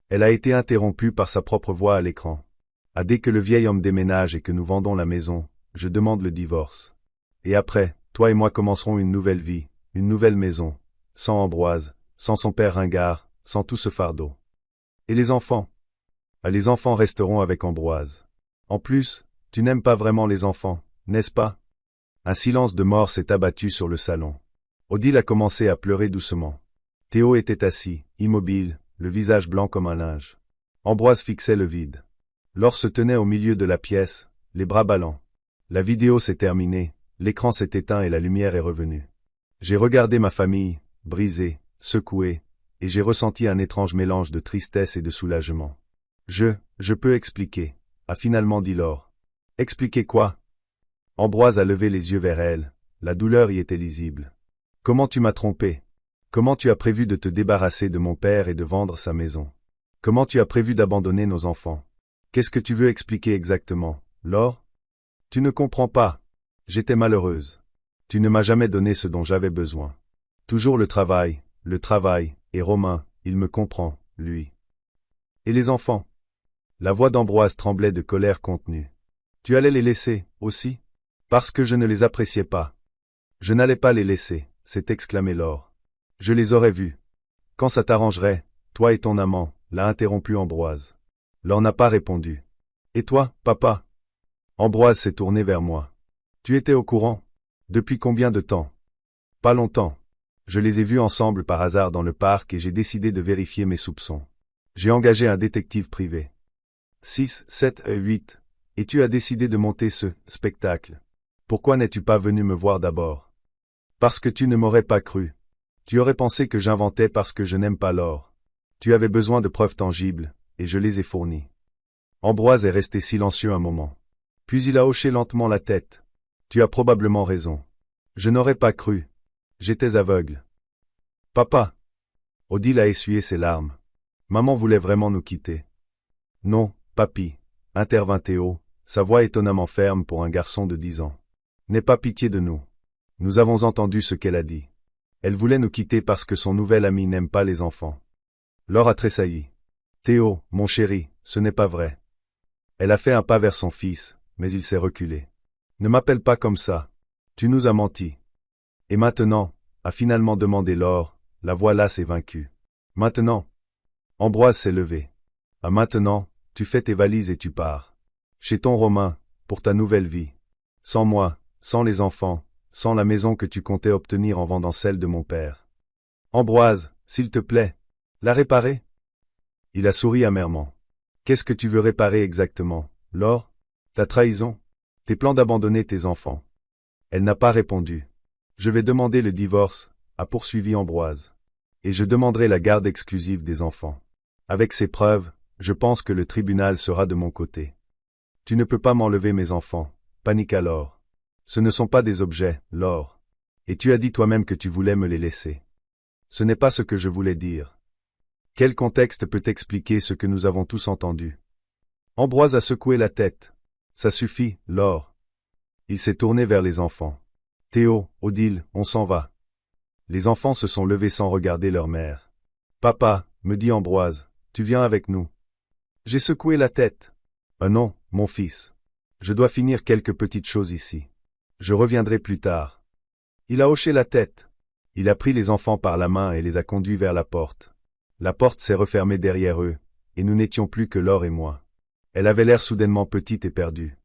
Elle a été interrompue par sa propre voix à l'écran. « Ah, dès que le vieil homme déménage et que nous vendons la maison, je demande le divorce. Et après, toi et moi commencerons une nouvelle vie, une nouvelle maison, sans Ambroise, sans son père ringard, sans tout ce fardeau. Et les enfants? Les enfants resteront avec Ambroise. En plus, tu n'aimes pas vraiment les enfants, n'est-ce pas? » Un silence de mort s'est abattu sur le salon. Odile a commencé à pleurer doucement. Théo était assis, immobile, le visage blanc comme un linge. Ambroise fixait le vide. Laure se tenait au milieu de la pièce, les bras ballants. La vidéo s'est terminée, l'écran s'est éteint et la lumière est revenue. J'ai regardé ma famille, brisée, secouée, et j'ai ressenti un étrange mélange de tristesse et de soulagement. Je peux expliquer, a finalement dit Laure. Expliquer quoi? Ambroise a levé les yeux vers elle, la douleur y était lisible. Comment tu m'as trompé? Comment tu as prévu de te débarrasser de mon père et de vendre sa maison? Comment tu as prévu d'abandonner nos enfants? Qu'est-ce que tu veux expliquer exactement, Laure? Tu ne comprends pas. J'étais malheureuse. Tu ne m'as jamais donné ce dont j'avais besoin. Toujours le travail, et Romain, il me comprend, lui. Et les enfants? La voix d'Ambroise tremblait de colère contenue. Tu allais les laisser, aussi? Parce que je ne les appréciais pas. Je n'allais pas les laisser, s'est exclamé Laure. Je les aurais vus. Quand ça t'arrangerait, toi et ton amant, l'a interrompu Ambroise. Laure n'a pas répondu. Et toi, papa? Ambroise s'est tourné vers moi. Tu étais au courant? Depuis combien de temps? Pas longtemps. Je les ai vus ensemble par hasard dans le parc et j'ai décidé de vérifier mes soupçons. J'ai engagé un détective privé. 6, 7 et 8. Et tu as décidé de monter ce spectacle. Pourquoi n'es-tu pas venu me voir d'abord? Parce que tu ne m'aurais pas cru. Tu aurais pensé que j'inventais parce que je n'aime pas Laure. Tu avais besoin de preuves tangibles, et je les ai fournies. Ambroise est resté silencieux un moment. Puis il a hoché lentement la tête. Tu as probablement raison. Je n'aurais pas cru. J'étais aveugle. Papa. Odile a essuyé ses larmes. Maman voulait vraiment nous quitter. Non, papy, intervint Théo, sa voix étonnamment ferme pour un garçon de 10 ans. N'aie pas pitié de nous. Nous avons entendu ce qu'elle a dit. Elle voulait nous quitter parce que son nouvel ami n'aime pas les enfants. Laure a tressailli. Théo, mon chéri, ce n'est pas vrai. Elle a fait un pas vers son fils, mais il s'est reculé. Ne m'appelle pas comme ça. Tu nous as menti. Et maintenant, a finalement demandé Laure, la voix lasse et vaincue. Maintenant. Ambroise s'est levé. À maintenant, tu fais tes valises et tu pars. Chez ton Romain, pour ta nouvelle vie. Sans moi, sans les enfants, sans la maison que tu comptais obtenir en vendant celle de mon père. Ambroise, s'il te plaît, la réparer? Il a souri amèrement. Qu'est-ce que tu veux réparer exactement, Laure? Ta trahison? Tes plans d'abandonner tes enfants? Elle n'a pas répondu. Je vais demander le divorce, a poursuivi Ambroise. Et je demanderai la garde exclusive des enfants. Avec ces preuves, je pense que le tribunal sera de mon côté. Tu ne peux pas m'enlever mes enfants, paniqua Laure. Ce ne sont pas des objets, Laure. Et tu as dit toi-même que tu voulais me les laisser. Ce n'est pas ce que je voulais dire. Quel contexte peut expliquer ce que nous avons tous entendu? Ambroise a secoué la tête. Ça suffit, Laure. Il s'est tourné vers les enfants. Théo, Odile, on s'en va. Les enfants se sont levés sans regarder leur mère. Papa, me dit Ambroise, tu viens avec nous. J'ai secoué la tête. Non, mon fils. Je dois finir quelques petites choses ici. Je reviendrai plus tard. Il a hoché la tête. Il a pris les enfants par la main et les a conduits vers la porte. La porte s'est refermée derrière eux, et nous n'étions plus que Laure et moi. Elle avait l'air soudainement petite et perdue.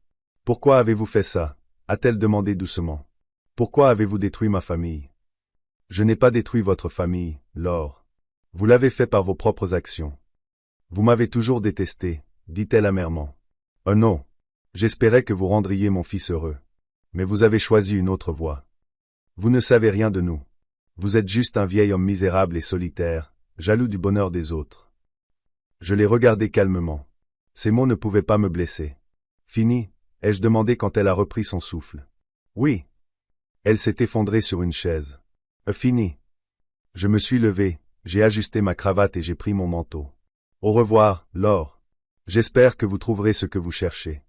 Pourquoi avez-vous fait ça? A-t-elle demandé doucement. Pourquoi avez-vous détruit ma famille? Je n'ai pas détruit votre famille, Laure. Vous l'avez fait par vos propres actions. Vous m'avez toujours détesté, dit-elle amèrement. Oh non. J'espérais que vous rendriez mon fils heureux. Mais vous avez choisi une autre voie. Vous ne savez rien de nous. Vous êtes juste un vieil homme misérable et solitaire, jaloux du bonheur des autres. Je l'ai regardé calmement. Ces mots ne pouvaient pas me blesser. Fini, ai-je demandé quand elle a repris son souffle. Oui. Elle s'est effondrée sur une chaise. Fini. Je me suis levé, j'ai ajusté ma cravate et j'ai pris mon manteau. Au revoir, Laure. J'espère que vous trouverez ce que vous cherchez.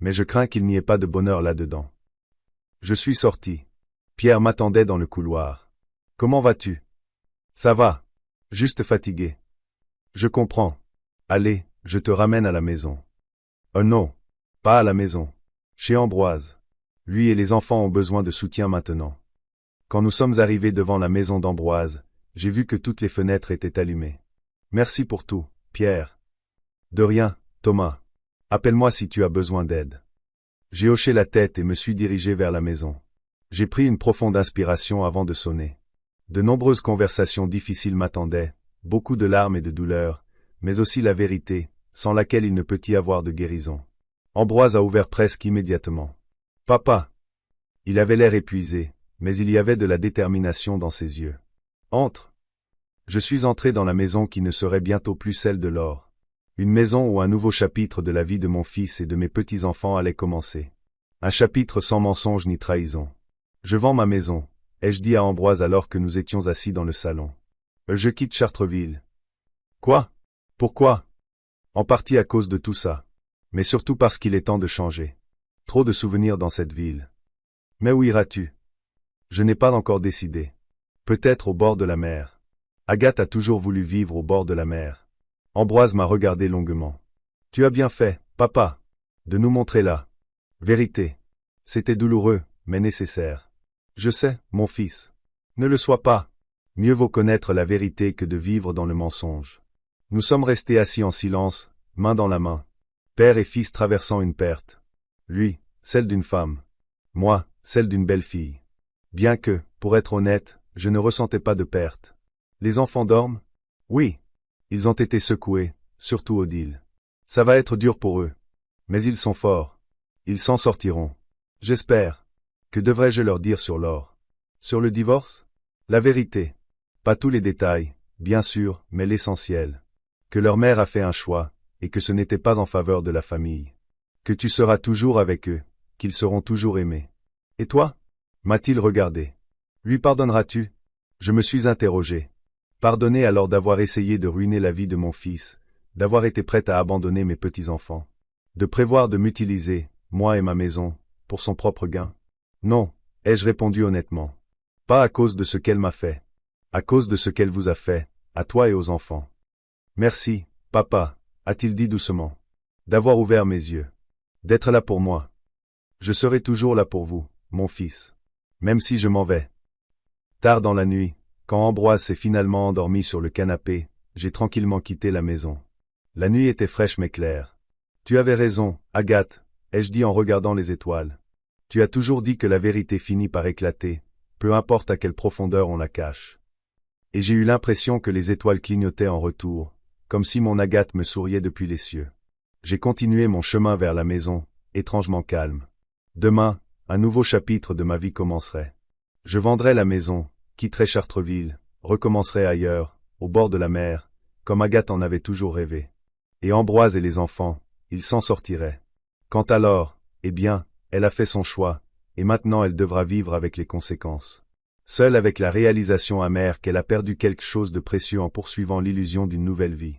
Mais je crains qu'il n'y ait pas de bonheur là-dedans. Je suis sorti. Pierre m'attendait dans le couloir. Comment vas-tu? Ça va. Juste fatigué. Je comprends. Allez, je te ramène à la maison. Oh non. Pas à la maison. Chez Ambroise. Lui et les enfants ont besoin de soutien maintenant. Quand nous sommes arrivés devant la maison d'Ambroise, j'ai vu que toutes les fenêtres étaient allumées. Merci pour tout, Pierre. De rien, Thomas. Appelle-moi si tu as besoin d'aide. J'ai hoché la tête et me suis dirigé vers la maison. J'ai pris une profonde inspiration avant de sonner. De nombreuses conversations difficiles m'attendaient, beaucoup de larmes et de douleurs, mais aussi la vérité, sans laquelle il ne peut y avoir de guérison. Ambroise a ouvert presque immédiatement. « Papa !» Il avait l'air épuisé, mais il y avait de la détermination dans ses yeux. « Entre !» Je suis entré dans la maison qui ne serait bientôt plus celle de Laure. Une maison où un nouveau chapitre de la vie de mon fils et de mes petits-enfants allait commencer. Un chapitre sans mensonge ni trahison. Je vends ma maison, ai-je dit à Ambroise alors que nous étions assis dans le salon. Je quitte Chartreville. Quoi? Pourquoi? En partie à cause de tout ça. Mais surtout parce qu'il est temps de changer. Trop de souvenirs dans cette ville. Mais où iras-tu? Je n'ai pas encore décidé. Peut-être au bord de la mer. Agathe a toujours voulu vivre au bord de la mer. Ambroise m'a regardé longuement. Tu as bien fait, papa, de nous montrer la vérité. C'était douloureux, mais nécessaire. Je sais, mon fils. Ne le sois pas. Mieux vaut connaître la vérité que de vivre dans le mensonge. Nous sommes restés assis en silence, main dans la main. Père et fils traversant une perte. Lui, celle d'une femme. Moi, celle d'une belle fille. Bien que, pour être honnête, je ne ressentais pas de perte. Les enfants dorment? Oui. Ils ont été secoués, surtout Odile. Ça va être dur pour eux. Mais ils sont forts. Ils s'en sortiront. J'espère. Que devrais-je leur dire sur Laure? Sur le divorce? La vérité. Pas tous les détails, bien sûr, mais l'essentiel. Que leur mère a fait un choix, et que ce n'était pas en faveur de la famille. Que tu seras toujours avec eux, qu'ils seront toujours aimés. Et toi? M'a-t-il regardé. Lui pardonneras-tu? Je me suis interrogé. Pardonner alors d'avoir essayé de ruiner la vie de mon fils, d'avoir été prête à abandonner mes petits-enfants, de prévoir de m'utiliser, moi et ma maison, pour son propre gain. Non, ai-je répondu honnêtement. Pas à cause de ce qu'elle m'a fait. À cause de ce qu'elle vous a fait, à toi et aux enfants. Merci, papa, a-t-il dit doucement. D'avoir ouvert mes yeux. D'être là pour moi. Je serai toujours là pour vous, mon fils. Même si je m'en vais. Tard dans la nuit, quand Ambroise s'est finalement endormi sur le canapé, j'ai tranquillement quitté la maison. La nuit était fraîche mais claire. Tu avais raison, Agathe, ai-je dit en regardant les étoiles. Tu as toujours dit que la vérité finit par éclater, peu importe à quelle profondeur on la cache. Et j'ai eu l'impression que les étoiles clignotaient en retour, comme si mon Agathe me souriait depuis les cieux. J'ai continué mon chemin vers la maison, étrangement calme. Demain, un nouveau chapitre de ma vie commencerait. Je vendrai la maison, quitterai Chartreville, recommencerai ailleurs, au bord de la mer, comme Agathe en avait toujours rêvé. Et Ambroise et les enfants, ils s'en sortiraient. Quant à Laure, eh bien, elle a fait son choix, et maintenant elle devra vivre avec les conséquences. Seule avec la réalisation amère qu'elle a perdu quelque chose de précieux en poursuivant l'illusion d'une nouvelle vie.